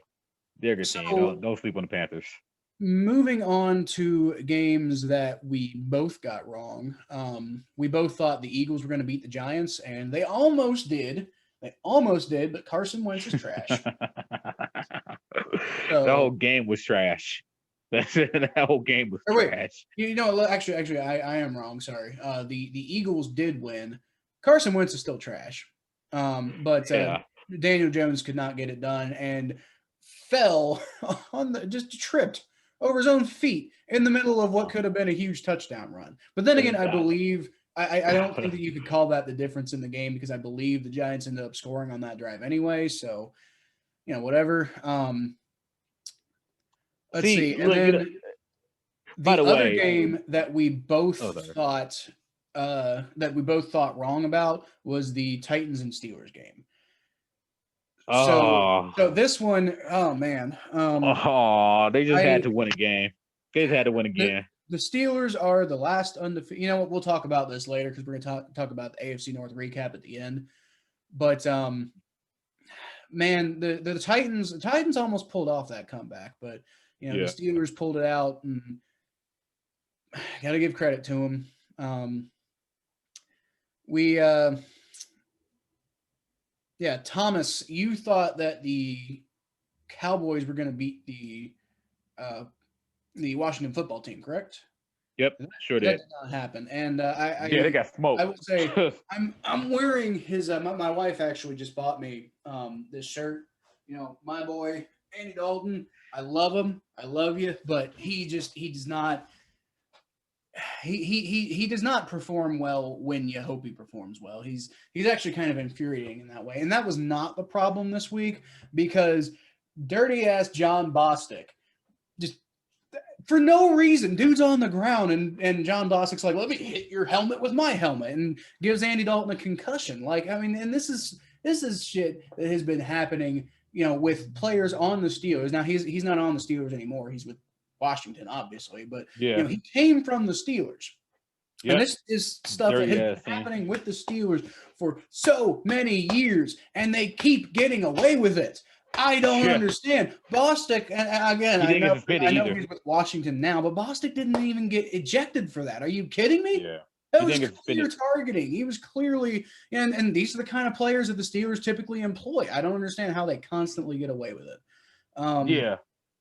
They're a good team. Don't sleep on the Panthers. Moving on to games that we both got wrong. We both thought the Eagles were going to beat the Giants, and they almost did. But Carson Wentz is trash. The whole game was trash. That whole game was trash. Actually, I am wrong. Sorry. The Eagles did win. Carson Wentz is still trash. But Daniel Jones could not get it done and fell just tripped over his own feet in the middle of what could have been a huge touchdown run. But then again, I believe I don't think that you could call that the difference in the game because I believe the Giants ended up scoring on that drive anyway. So, whatever. Let's see. And then the other game that we both thought wrong about was the Titans and Steelers game. So this one, oh man. They just had to win a game. They just had to win again. The Steelers are the last undefeated. You know what? We'll talk about this later because we're going to talk about the AFC North recap at the end. But man, the Titans almost pulled off that comeback, but the Steelers pulled it out, and got to give credit to them. Yeah, Thomas, you thought that the Cowboys were going to beat uh, the Washington football team, correct? Yep, sure That did. did not happen, and Yeah, they got I smoked. would say I'm wearing his. My wife actually just bought me this shirt. You know, my boy Andy Dalton. I love him. I love you, but he does not he does not perform well when you hope he performs well. He's actually kind of infuriating in that way, and that was not the problem this week because dirty ass John Bostic just for no reason, dude's on the ground, and John Bostic's like, "Let me hit your helmet with my helmet," and gives Andy Dalton a concussion. Like, I mean, and this is shit that has been happening, with players on the Steelers. Now he's not on the Steelers anymore. He's with Washington, obviously, but Yeah. he came from the Steelers. And Yep. this is stuff that Dirty has been ass team. happening with the Steelers for so many years, and they keep getting away with it. I don't Yeah. understand. Bostic, and again, He I didn't get know suspended either. he's with Washington now, but Bostic didn't even get ejected for that. Are you kidding me? Yeah. That He was didn't get clear suspended. targeting. He was clearly, and these are the kind of players that the Steelers typically employ. I don't understand how they constantly get away with it. Yeah.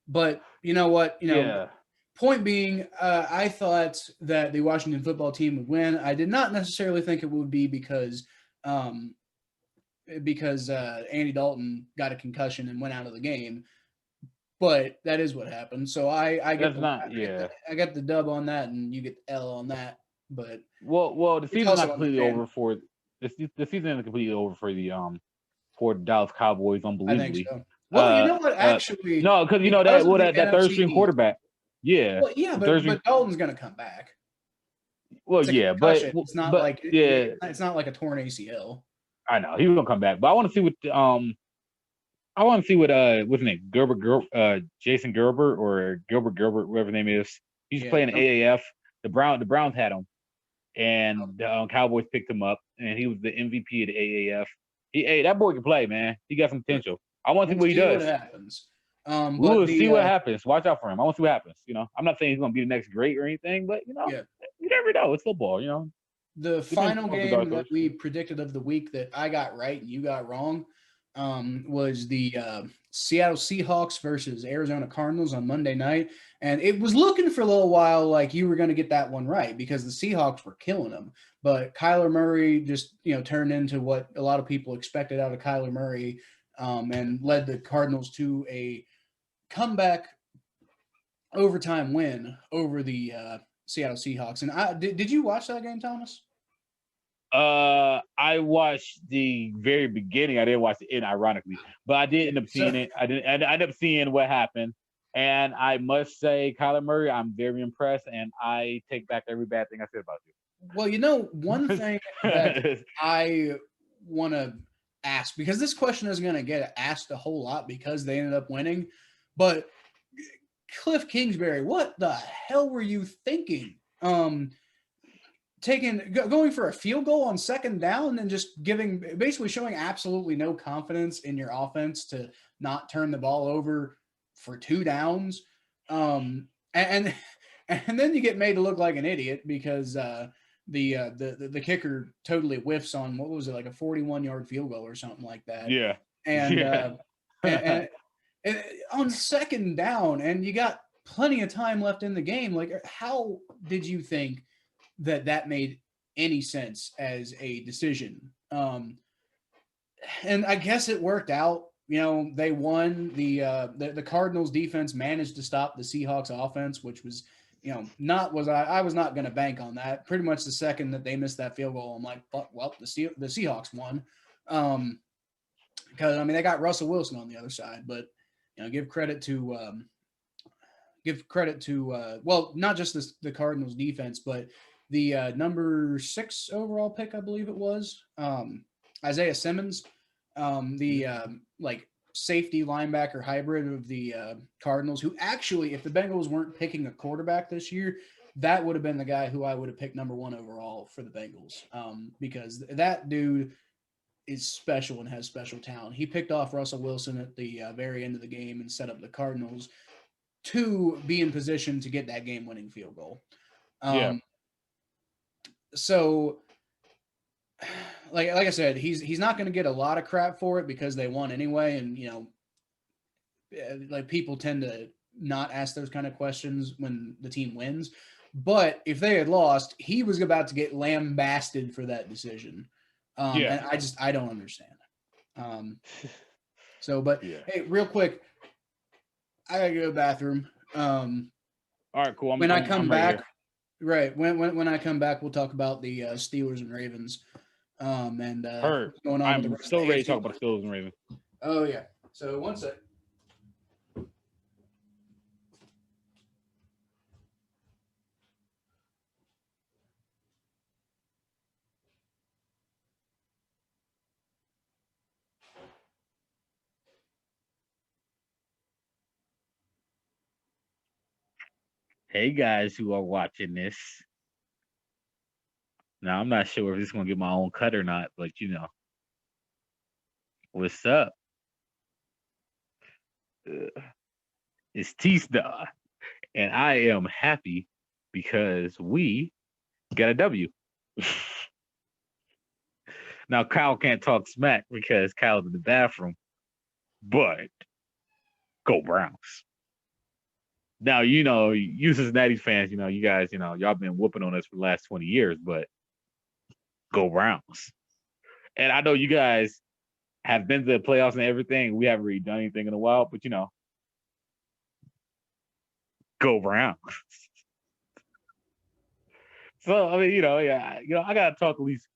But you know what? Yeah. Point being, I thought that the Washington football team would win. I did not necessarily think it would be because Andy Dalton got a concussion and went out of the game. But that is what happened. So I get I got the dub on that, and you get the L on that. But well, the season's also not completely over for the season isn't completely over for the Dallas Cowboys, I think unbelievably. so. Well, you know what? Actually, no, because that third string quarterback. Yeah. Well, yeah, but Dalton's going to come back. Well, yeah, but it's not like it's not like a torn ACL. I know he will come back, but I want to see what what's his name, Jason Gerber or Gilbert, whatever his name is. He's playing AAF. The Browns had him, and the Cowboys picked him up, and he was the MVP of the AAF. That boy can play, man. He got some potential. I want to see what he does. What happens. We'll see what happens. Watch out for him. I want to see what happens. I'm not saying he's going to be the next great or anything, but you never know. It's football. The final game that we predicted of the week that I got right and you got wrong was the Seattle Seahawks versus Arizona Cardinals on Monday night. And it was looking for a little while like you were going to get that one right because the Seahawks were killing them. But Kyler Murray just, turned into what a lot of people expected out of Kyler Murray and led the Cardinals to a comeback overtime win over the Seattle Seahawks. And did you watch that game, Thomas? I watched the very beginning. I didn't watch the end, ironically, but I did end up seeing it. I ended up seeing what happened, and I must say, Kyler Murray, I'm very impressed, and I take back every bad thing I said about you. Well, one thing that I want to ask, because this question is going to get asked a whole lot because they ended up winning, but Cliff Kingsbury, what the hell were you thinking? Going for a field goal on second down and just basically showing absolutely no confidence in your offense to not turn the ball over for 2 downs. And then you get made to look like an idiot because the kicker totally whiffs on, what was it, like a 41-yard field goal or something like that. Yeah. And, and on second down, and you got plenty of time left in the game. Like, how did you think that made any sense as a decision? And I guess it worked out. They won. The Cardinals defense managed to stop the Seahawks offense, which was, I was not going to bank on that. Pretty much the second that they missed that field goal, I'm like, well, the Seahawks won. Because they got Russell Wilson on the other side, but give credit to not just the Cardinals defense, but the number 6 overall pick, I believe it was, Isaiah Simmons, the safety linebacker hybrid of the Cardinals, who actually, if the Bengals weren't picking a quarterback this year, that would have been the guy who I would have picked number 1 overall for the Bengals, because that dude is special and has special talent. He picked off Russell Wilson at the very end of the game and set up the Cardinals to be in position to get that game-winning field goal. So like I said, he's not going to get a lot of crap for it because they won anyway, and like people tend to not ask those kind of questions when the team wins. But if they had lost, he was about to get lambasted for that decision, and I don't understand. But hey, real quick, I gotta go to the bathroom. All right, cool. When I come I'm right back, here. right when I come back, we'll talk about the Steelers and Ravens. Heard. What's going on with the I'm rest so of the ready to AFC talk about the Steelers and Ravens. Oh yeah. So one sec. Hey guys who are watching this. Now I'm not sure if this is gonna get my own cut or not, but what's up? It's T Star, and I am happy because we got a W. Now Kyle can't talk smack because Kyle's in the bathroom, but go Browns. Now you Cincinnati fans, you guys, y'all been whooping on us for the last 20 years, but go Browns. And I know you guys have been to the playoffs and everything. We haven't really done anything in a while, but go Browns. So I mean, I gotta talk at least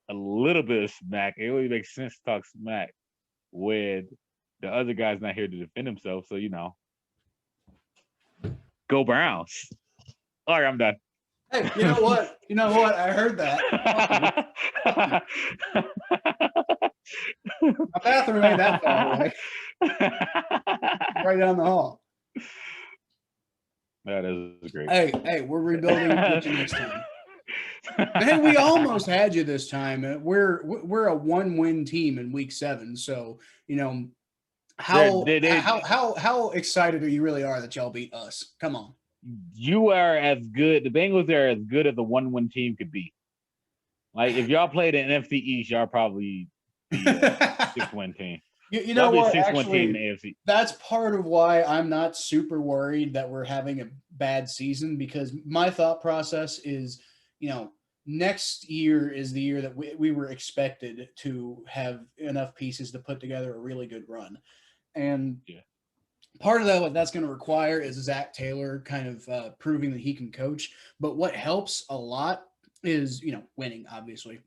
a little bit of smack. It really makes sense to talk smack when the other guy's not here to defend himself. So go Browns. All right, I'm done. Hey, you know what? I heard that. My bathroom ain't that far away. Right down the hall. That is great. Hey, we're rebuilding next time. Man, we almost had you this time. We're a 1-win team in week 7, so how excited are you really are that y'all beat us? Come on. You are as good. The Bengals are as good as a 1-win team could be. Like if y'all played an NFC East, y'all probably be a 6-win team. You know what? 6-1 team in the AFC. That's part of why I'm not super worried that we're having a bad season, because my thought process is, next year is the year that we were expected to have enough pieces to put together a really good run. And part of that, what that's going to require is Zach Taylor kind of proving that he can coach. But what helps a lot is, winning, obviously.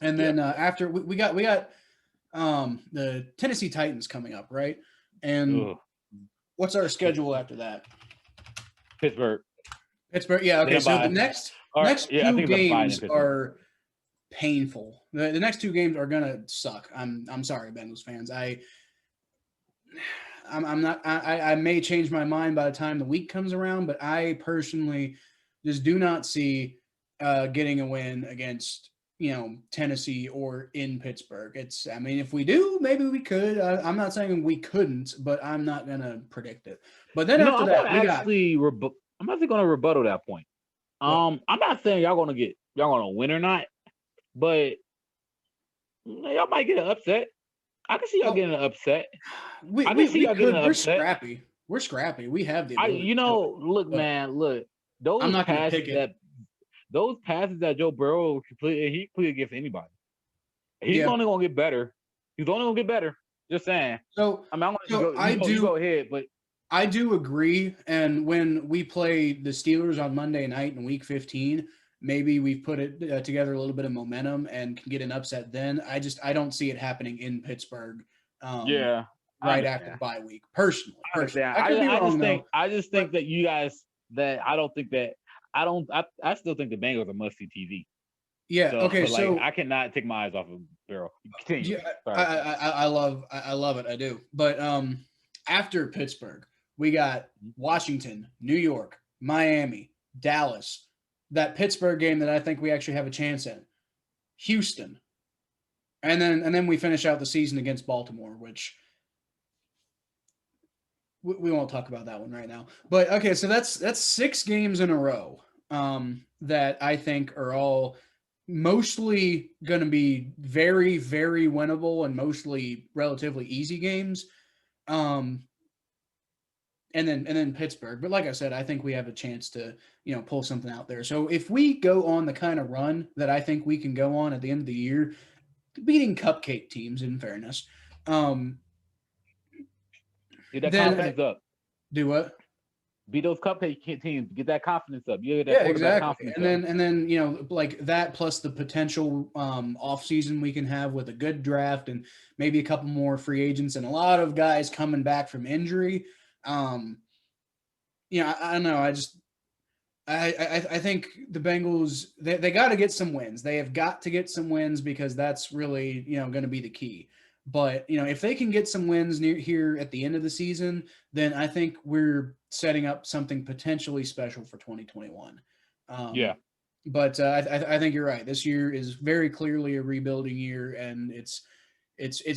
And then after we got the Tennessee Titans coming up, right? And what's our schedule after that? Pittsburgh. Yeah. Okay. So the next two games are painful. The next two games are gonna suck. I'm sorry, Bengals fans. I may change my mind by the time the week comes around, but I personally just do not see getting a win against Tennessee or in Pittsburgh. If we do, maybe we could. I'm not saying we couldn't, but I'm not gonna predict it. But then after that, I'm actually gonna rebuttal that point. I'm not saying y'all gonna win or not, but y'all might get an upset. I can see y'all getting an upset. I can see y'all getting an upset. We're scrappy. We have the ability. Look. Those I'm not gonna pick it. Those passes that Joe Burrow completed against anybody. He's only gonna get better. He's only gonna get better. Just saying. So I'm gonna go ahead, but I do agree. And when we play the Steelers on Monday night in Week 15, maybe we've put it together a little bit of momentum and can get an upset. Then I don't see it happening in Pittsburgh. Right after the bye week. Personally, I just think that you guys. I still think the Bengals are must-see TV. Yeah. So I cannot take my eyes off of Burrow. Continue. Yeah, I love it. I do. But after Pittsburgh, we got Washington, New York, Miami, Dallas. That Pittsburgh game that I think we actually have a chance in, Houston, and then we finish out the season against Baltimore, which we won't talk about that one right now. But okay, so that's 6 games in a row that I think are all mostly going to be very, very winnable and mostly relatively easy games. Um, and then Pittsburgh. But like I said, I think we have a chance to, pull something out there. So if we go on the kind of run that I think we can go on at the end of the year, beating cupcake teams, in fairness, Get that then confidence up. Do what? Beat those cupcake teams. Get that confidence up. You get that Yeah, quarterback exactly. confidence And up. then like that plus the potential off season we can have with a good draft and maybe a couple more free agents and a lot of guys coming back from injury. I don't know. I think the Bengals they got to get some wins. They have got to get some wins because that's really going to be the key. But if they can get some wins near here at the end of the season, then I think we're setting up something potentially special for 2021. Yeah. But I think you're right. This year is very clearly a rebuilding year, and it's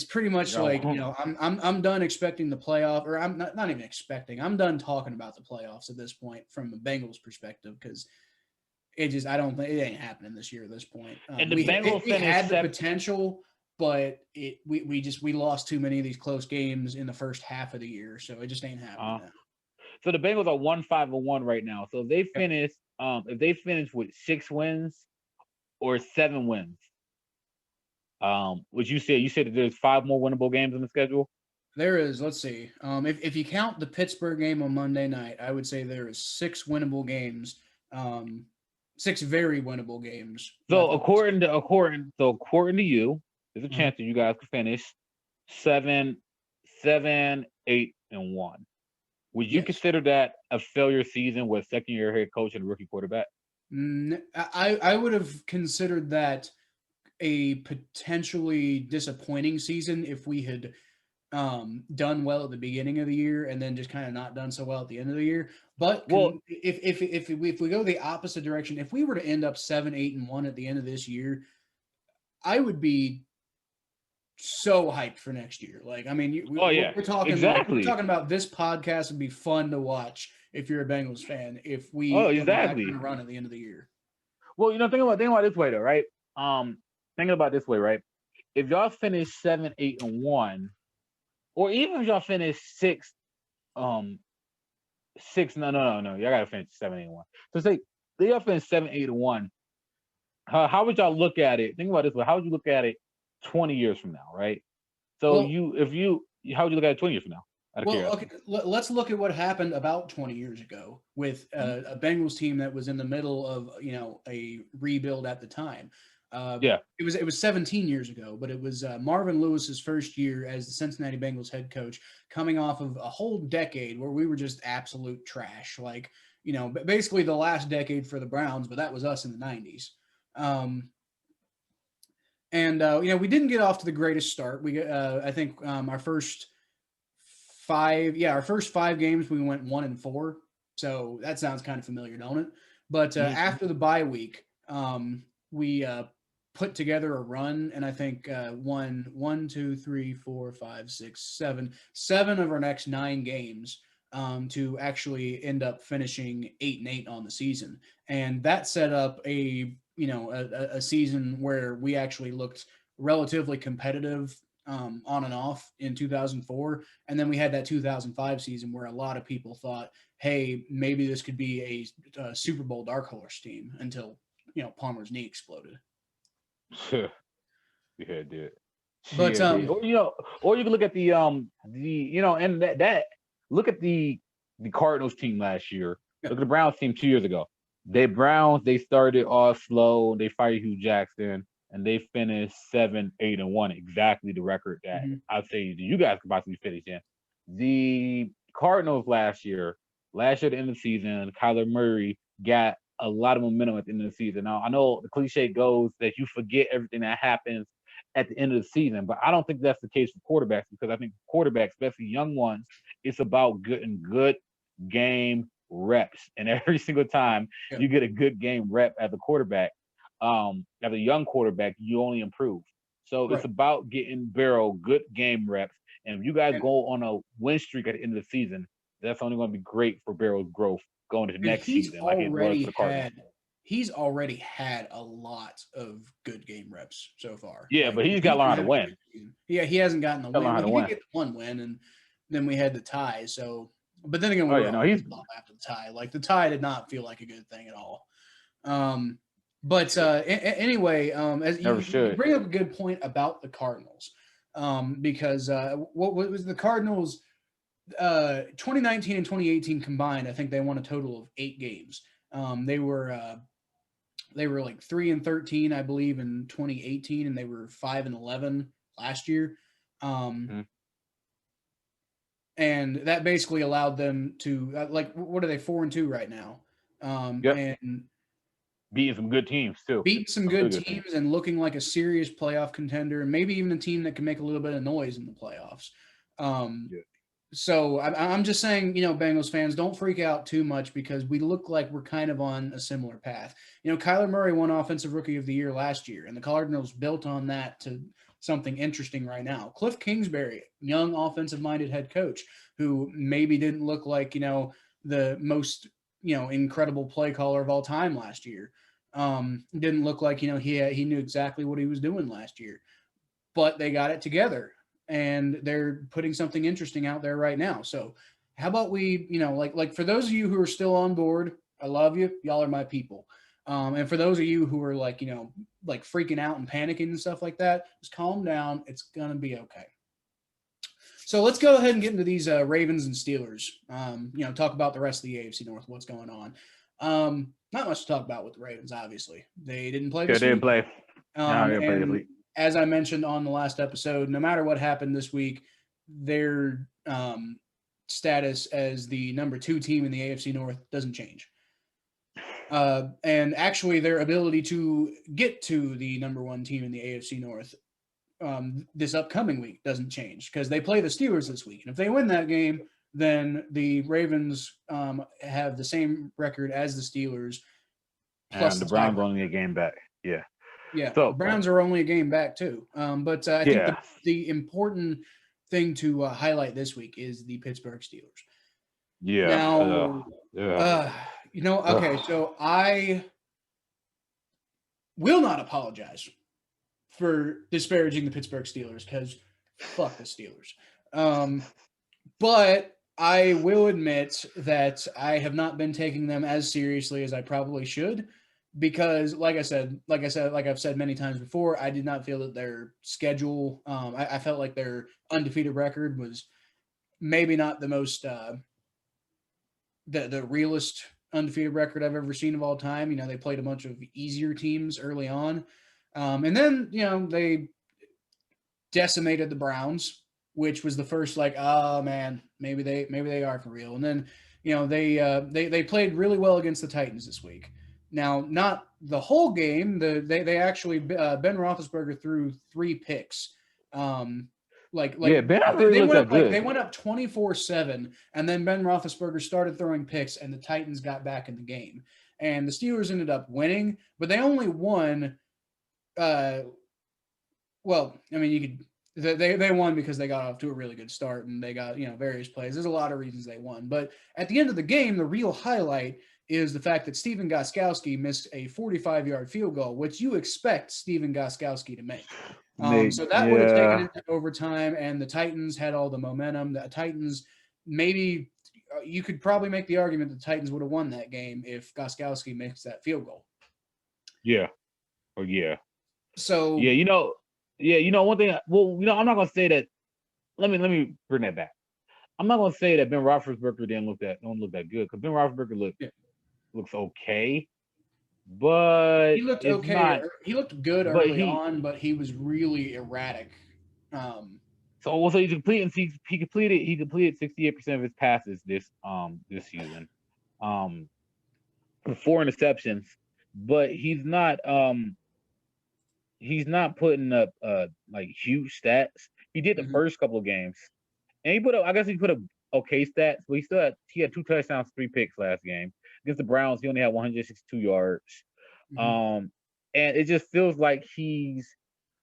pretty much like I'm done expecting the playoff, or I'm not even expecting. I'm done talking about the playoffs at this point from the Bengals perspective because I don't think it ain't happening this year at this point. And the we Bengals had the potential, but we lost too many of these close games in the first half of the year, so it just ain't happening. So the Bengals are 1-5-1 right now. So if they finish with 6 wins or 7 wins, would you said that there's 5 more winnable games in the schedule? There is. Let's see. If you count the Pittsburgh game on Monday night, I would say there is 6 winnable games. 6 very winnable games. So according to you, there's a chance that you guys could finish 7, 8, and 1. Would you consider that a failure season with second-year head coach and rookie quarterback? I would have considered that a potentially disappointing season if we had done well at the beginning of the year and then just kind of not done so well at the end of the year. But if we go the opposite direction, if we were to end up 7, 8, and 1 at the end of this year, I would be so hyped for next year. Like, I mean, we're talking exactly. We're talking about this podcast would be fun to watch if you're a Bengals fan. If we exactly run at the end of the year. Well, think about this way though, right? Thinking about this way, right? If y'all finish 7, 8, and 1, or even if y'all finish 6, no, y'all gotta finish 7, 8, and 1. So say y'all finish 7, 8, and 1. How would y'all look at it? Think about it this way. How would you look at it 20 years from now, right? So how would you look at it 20 years from now? Okay, let's look at what happened about 20 years ago with a Bengals team that was in the middle of a rebuild at the time. It was 17 years ago, but it was Marvin Lewis's first year as the Cincinnati Bengals head coach, coming off of a whole decade where we were just absolute trash. Like, basically the last decade for the Browns, but that was us in the 90s. We didn't get off to the greatest start. I think our first 5 games we went 1-4. So that sounds kind of familiar, don't it? But after the bye week, we put together a run, and I think won 1, 2, 3, 4, 5, 6, 7 of our next 9 games to actually end up finishing 8-8 on the season, and that set up a season where we actually looked relatively competitive on and off in 2004, and then we had that 2005 season where a lot of people thought, hey, maybe this could be a Super Bowl dark horse team until Palmer's knee exploded. Yeah, it did. But or you can look at and that look at the Cardinals team last year. Look at the Browns team 2 years ago. They started off slow. They fired Hugh Jackson, and they finished 7, 8, and 1, exactly the record that I'd say you guys could possibly finish in. The Cardinals last year at the end of the season, Kyler Murray got a lot of momentum at the end of the season. Now, I know the cliche goes that you forget everything that happens at the end of the season, but I don't think that's the case for quarterbacks, because I think quarterbacks, especially young ones, it's about getting good game reps. And every single time you get a good game rep as a quarterback, as a young quarterback, you only improve. So it's about getting good game reps. And if you guys go on a win streak at the end of the season, that's only going to be great for Barrow's growth going to the next season, like it was for the Cardinals. he's already had a lot of good game reps so far. Yeah, Like but he's he got to learn can how to have a win. good season. Yeah, he hasn't gotten the Got to win. learn how Well, to he did win. get the one win, and then we had the tie. So, but then again, we Oh were yeah, no, all he's pissed off after the tie. Like the tie did not feel like a good thing at all. But anyway, as never you should. bring up a good point about the Cardinals, because what was the Cardinals 2019 and 2018 combined? I think they won a total of 8 games. They were like 3-13, I believe, in 2018, and they were 5-11 last year. Mm-hmm. And that basically allowed them to like, what are they, 4-2 right now? Yep. And Beating some good teams too. beat some really good teams and looking like a serious playoff contender, and maybe even a team that can make a little bit of noise in the playoffs. Yeah. So I'm just saying, Bengals fans, don't freak out too much because we look like we're kind of on a similar path. Kyler Murray won Offensive Rookie of the Year last year, and the Cardinals built on that to something interesting right now. Cliff Kingsbury, young offensive-minded head coach, who maybe didn't look like, the most, incredible play caller of all time last year. Didn't look like, he knew exactly what he was doing last year, but they got it together and they're putting something interesting out there right now. So how about we, like for those of you who are still on board, I love you. Y'all are my people. And for those of you who are like, like freaking out and panicking and stuff like that, just calm down. It's going to be okay. So let's go ahead and get into these Ravens and Steelers. Talk about the rest of the AFC North, what's going on. Not much to talk about with the Ravens, obviously. They didn't play this they didn't week. play. No, they didn't play this And week. as I mentioned on the last episode, no matter what happened this week, their status as the number 2 team in the AFC North doesn't change. And actually, their ability to get to the number 1 team in the AFC North this upcoming week doesn't change because they play the Steelers this week. And if they win that game, then the Ravens have the same record as the Steelers. Plus and the Browns only a game back. Yeah. Yeah. So, the Browns are only a game back too. But I think the important thing to highlight this week is the Pittsburgh Steelers. Yeah. Now, okay, so I will not apologize for disparaging the Pittsburgh Steelers because fuck the Steelers. But I will admit that I have not been taking them as seriously as I probably should because, like I've said many times before, I did not feel that their schedule. I felt like their undefeated record was maybe not the most the realest undefeated record I've ever seen of all time. They played a bunch of easier teams early on. And then, they decimated the Browns, which was the first like, oh man, maybe they are for real. And then, they played really well against the Titans this week. Now, not the whole game. They actually Ben Roethlisberger threw 3 picks. Ben they went up good. They went up 24-7, and then Ben Roethlisberger started throwing picks, and the Titans got back in the game. And the Steelers ended up winning, but they only won. Well, I mean, they won because they got off to a really good start and they got, various plays. There's a lot of reasons they won. But at the end of the game, the real highlight is the fact that Stephen Gostkowski missed a 45-yard field goal, which you expect Stephen Gostkowski to make. So that would have taken it to overtime, and the Titans had all the momentum. The Titans, maybe you could probably make the argument that the Titans would have won that game if Gostkowski makes that field goal. Yeah. Oh, yeah. So one thing. Well, I'm not gonna say that. Let me bring that back. I'm not gonna say that Ben Roethlisberger don't look that good because Ben Roethlisberger looks okay, but he looked okay. He looked good early on, but he was really erratic. So he completed 68% of his passes this season, 4 interceptions, but he's not putting up like huge stats. He did the first couple of games, and he put up okay stats, but he had 2 touchdowns, 3 picks last game against the Browns. He only had 162 yards. And it just feels like he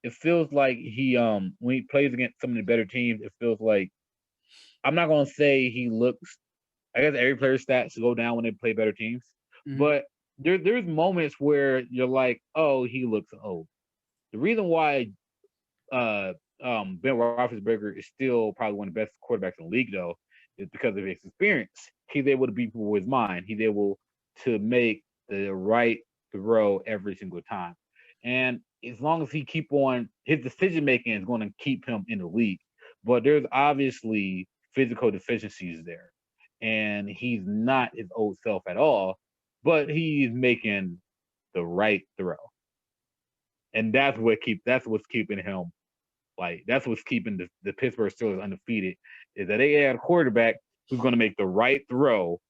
when he plays against some of the better teams, it feels like, I'm not gonna say he looks, I guess every player's stats go down when they play better teams, but there's moments where you're like, oh, he looks old. The reason why Ben Roethlisberger is still probably one of the best quarterbacks in the league, though, is because of his experience. He's able to beat people with his mind. He's able to make the right throw every single time. And as long as he keep on, his decision making is going to keep him in the league. But there's obviously physical deficiencies there, and he's not his old self at all. But he's making the right throw, and that's what's keeping him, like, that's what's keeping the Pittsburgh Steelers undefeated, is that they had a quarterback who's going to make the right throw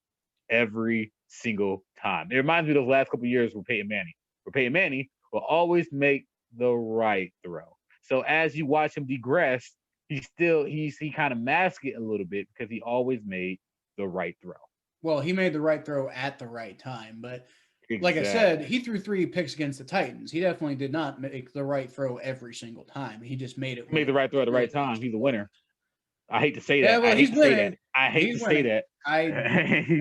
every single time. It reminds me of those last couple of years with Peyton Manning. Where Peyton Manning will always make the right throw. So as you watch him digress, he kind of masks it a little bit because he always made the right throw. Well, he made the right throw at the right time, but like I Exactly. said, he threw 3 picks against the Titans. He definitely did not make the right throw every single time. He just made it. He made the right throw at the right time. He's a winner. I hate to say Yeah, that. well, I he's hate to say winning. that. I hate He's to say winning. that.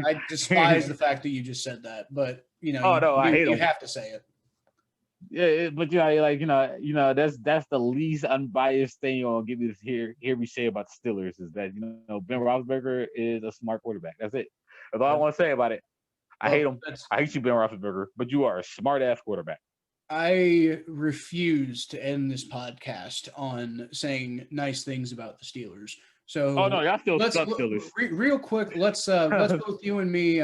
I despise the fact that you just said that, but you know, Oh no, I hate you him. have to say it. Yeah, but that's the least unbiased thing you're gonna get me to hear me say about the Steelers is that Ben Roethlisberger is a smart quarterback. That's it. That's all I want to say about it. I hate him. I hate you, Ben Roethlisberger, but you are a smart ass quarterback. I refuse to end this podcast on saying nice things about the Steelers. So oh no, y'all still let's suck, Steelers. Real quick. Let's both you and me.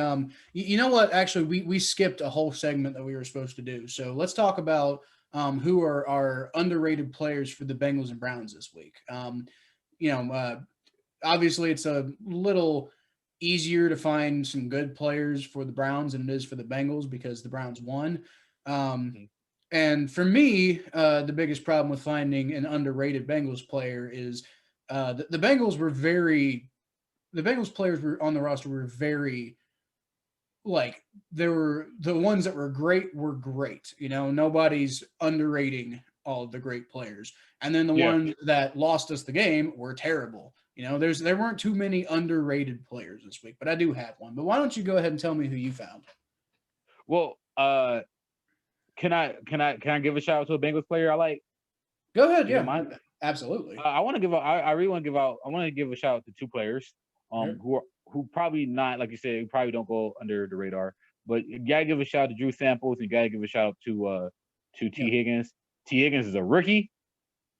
You know what? Actually, we skipped a whole segment that we were supposed to do. So let's talk about who are our underrated players for the Bengals and Browns this week. Obviously, it's a little easier to find some good players for the Browns than it is for the Bengals because the Browns won. And for me, the biggest problem with finding an underrated Bengals player is the Bengals were the Bengals players were on the roster were very like they were the ones that were great were great. Nobody's underrating all of the great players. And then the ones that lost us the game were terrible. There weren't too many underrated players this week, but I do have one. But why don't you go ahead and tell me who you found? Well, can I give a shout out to a Bengals player I like? Go ahead, yeah, absolutely. I want to give out. I really want to give out. I want to give a shout out to 2 players, who probably not, like you said, who probably don't go under the radar. But you gotta give a shout out to Drew Samples, and you gotta give a shout out to T Higgins. T Higgins is a rookie.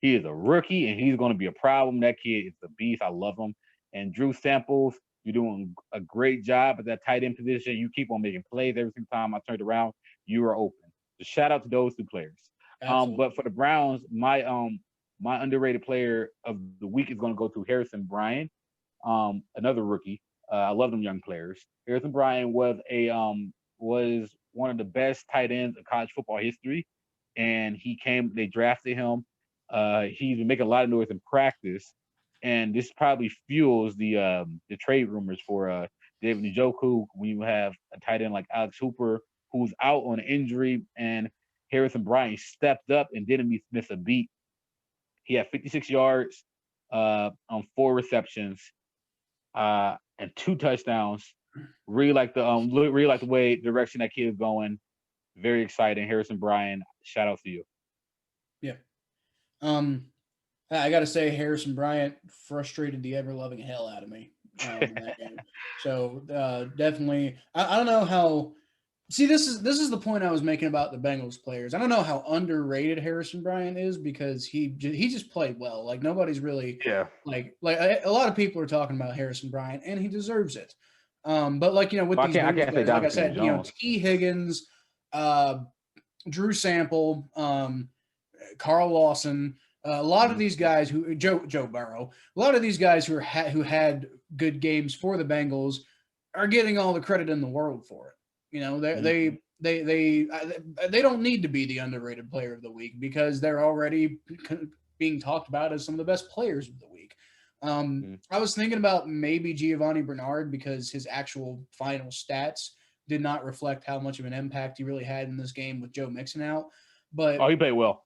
He is a rookie, and he's going to be a problem. That kid is a beast. I love him. And Drew Samples, you're doing a great job at that tight end position. You keep on making plays every single time I turned around. You are open. So shout out to those 2 players. But for the Browns, my underrated player of the week is going to go to Harrison Bryant, another rookie. I love them young players. Harrison Bryant was one of the best tight ends in college football history, and they drafted him. He's been making a lot of noise in practice, and this probably fuels the trade rumors for David Njoku when you have a tight end like Alex Hooper who's out on injury, and Harrison Bryant stepped up and didn't miss a beat. He had 56 yards on 4 receptions and 2 touchdowns. Really like the direction that kid is going. Very exciting. Harrison Bryant, shout out to you. Yeah. I got to say, Harrison Bryant frustrated the ever-loving hell out of me in that game. So definitely, I don't know how. See, this is the point I was making about the Bengals players. I don't know how underrated Harrison Bryant is because he just played well. Like nobody's really like a lot of people are talking about Harrison Bryant, and he deserves it. But with these Bengals players, like I said, T Higgins, Drew Sample, Carl Lawson. A lot of these guys who Joe Burrow, a lot of these guys who had good games for the Bengals are getting all the credit in the world for it. They don't need to be the underrated player of the week because they're already being talked about as some of the best players of the week. I was thinking about maybe Giovanni Bernard because his actual final stats did not reflect how much of an impact he really had in this game with Joe Mixon out. But he played well.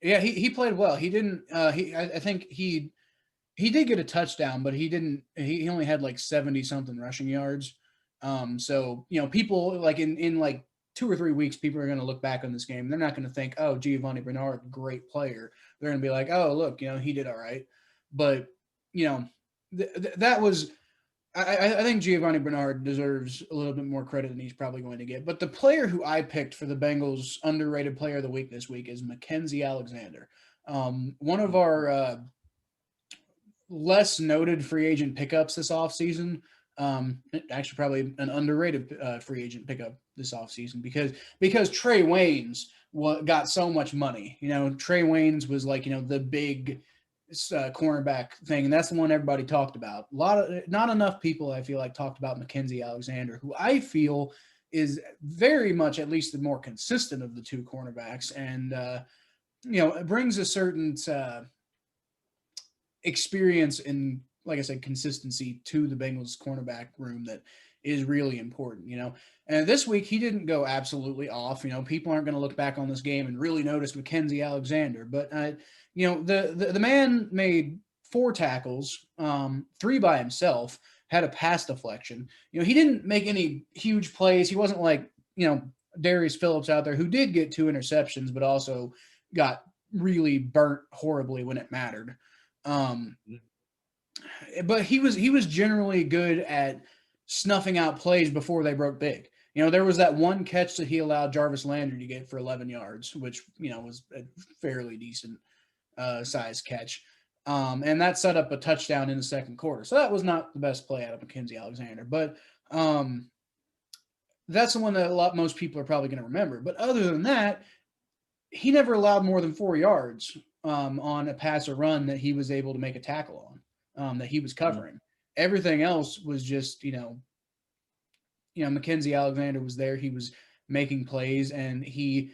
Yeah, he played well. He didn't. I think he did get a touchdown, but he didn't. He only had like 70 something rushing yards. So people like in like 2 or 3 weeks, people are going to look back on this game. And they're not going to think, oh, Giovanni Bernard, great player. They're going to be like, oh, look, he did all right. But, that was – I think Giovanni Bernard deserves a little bit more credit than he's probably going to get. But the player who I picked for the Bengals underrated player of the week this week is Mackenzie Alexander. One of our less noted free agent pickups this offseason. Actually, probably an underrated free agent pickup this offseason because Trey Waynes got so much money. Trey Waynes was like, the big cornerback thing, and that's the one everybody talked about. Not enough people, I feel like, talked about Mackenzie Alexander, who I feel is very much at least the more consistent of the two cornerbacks, and it brings a certain experience and, like I said, consistency to the Bengals cornerback room that is really important, And this week he didn't go absolutely off. People aren't going to look back on this game and really notice Mackenzie Alexander, but the man made 4 tackles, 3 by himself, had a pass deflection. He didn't make any huge plays. He wasn't like, Darius Phillips out there, who did get 2 interceptions, but also got really burnt horribly when it mattered. But he was generally good at snuffing out plays before they broke big. There was that one catch that he allowed Jarvis Landry to get for 11 yards, which, was a fairly decent size catch. And that set up a touchdown in the second quarter. So that was not the best play out of Mackenzie Alexander. But that's the one that most people are probably going to remember. But other than that, he never allowed more than 4 yards on a pass or run that he was able to make a tackle on, that he was covering. Mm-hmm. Everything else was just, Mackenzie Alexander was there. He was making plays, and the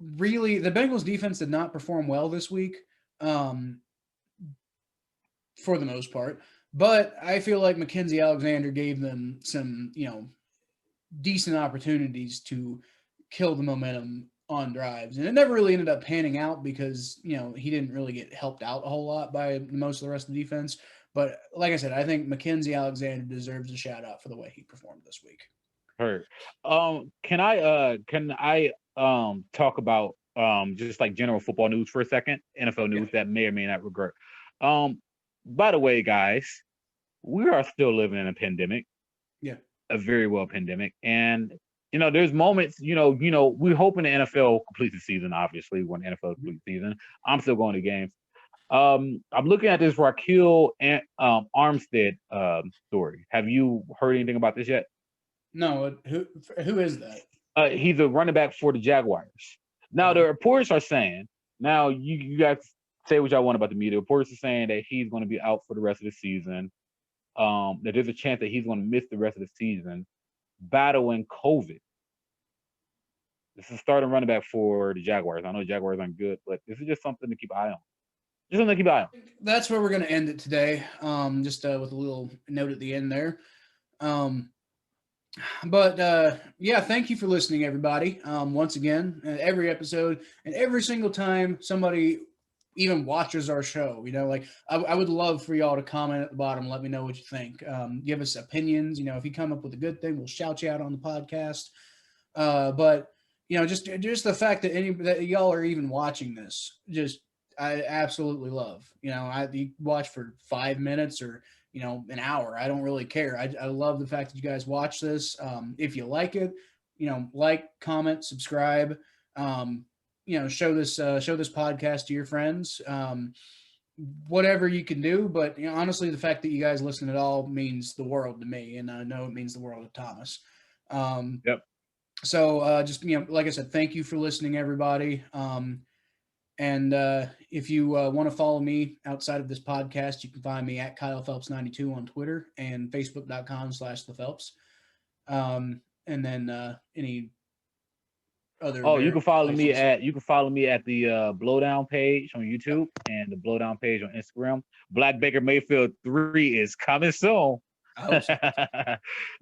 Bengals defense did not perform well this week, for the most part. But I feel like Mackenzie Alexander gave them some, decent opportunities to kill the momentum on drives. And it never really ended up panning out because, he didn't really get helped out a whole lot by most of the rest of the defense. But like I said, I think Mackenzie Alexander deserves a shout out for the way he performed this week. Heard. Can I talk about just like general football news for a second? NFL news that may or may not regret. By the way, guys, we are still living in a pandemic. Yeah. A very well pandemic. And there's moments, we're hoping the NFL completes the season, obviously, when the NFL completes the season. I'm still going to games. I'm looking at this Raquel Armstead story. Have you heard anything about this yet? No. Who is that? He's a running back for the Jaguars. Now, the reports are saying, now you guys say what y'all want about the media. The reports are saying that he's going to be out for the rest of the season. That there's a chance that he's going to miss the rest of the season battling COVID. This is starting running back for the Jaguars. I know Jaguars aren't good, but this is just something to keep an eye on. Just something to keep an eye on. That's where we're going to end it today. Just with a little note at the end there. Thank you for listening, everybody. Once again, every episode and every single time somebody even watches our show, I would love for y'all to comment at the bottom, let me know what you think. Give us opinions. If you come up with a good thing, we'll shout you out on the podcast. Just the fact that y'all are even watching this, I absolutely love. You watch for 5 minutes or an hour. I don't really care. I love the fact that you guys watch this. If you like it, like, comment, subscribe. Show this podcast to your friends. Whatever you can do, but honestly, the fact that you guys listen at all means the world to me, and I know it means the world to Thomas. Yep. So like I said, thank you for listening, everybody. And if you want to follow me outside of this podcast, you can find me at Kyle Phelps 92 on Twitter and Facebook.com/The Phelps. And then any other. Oh, you can follow me at the Blowdown page on YouTube and the Blowdown page on Instagram. Black Baker Mayfield 3 is coming soon. I hope so.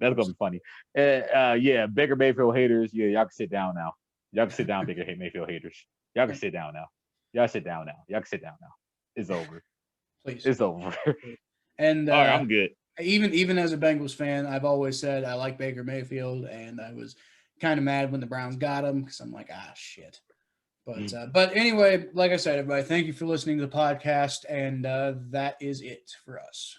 That's gonna be funny. Baker Mayfield haters, y'all can sit down now. Y'all can sit down, Baker Mayfield haters. Y'all can sit down now. Y'all sit down now. Y'all can sit down now. It's over. Please. It's over. And all right, I'm good. Even as a Bengals fan, I've always said I like Baker Mayfield, and I was kind of mad when the Browns got him because I'm like, shit. But anyway, like I said, everybody, thank you for listening to the podcast, and that is it for us.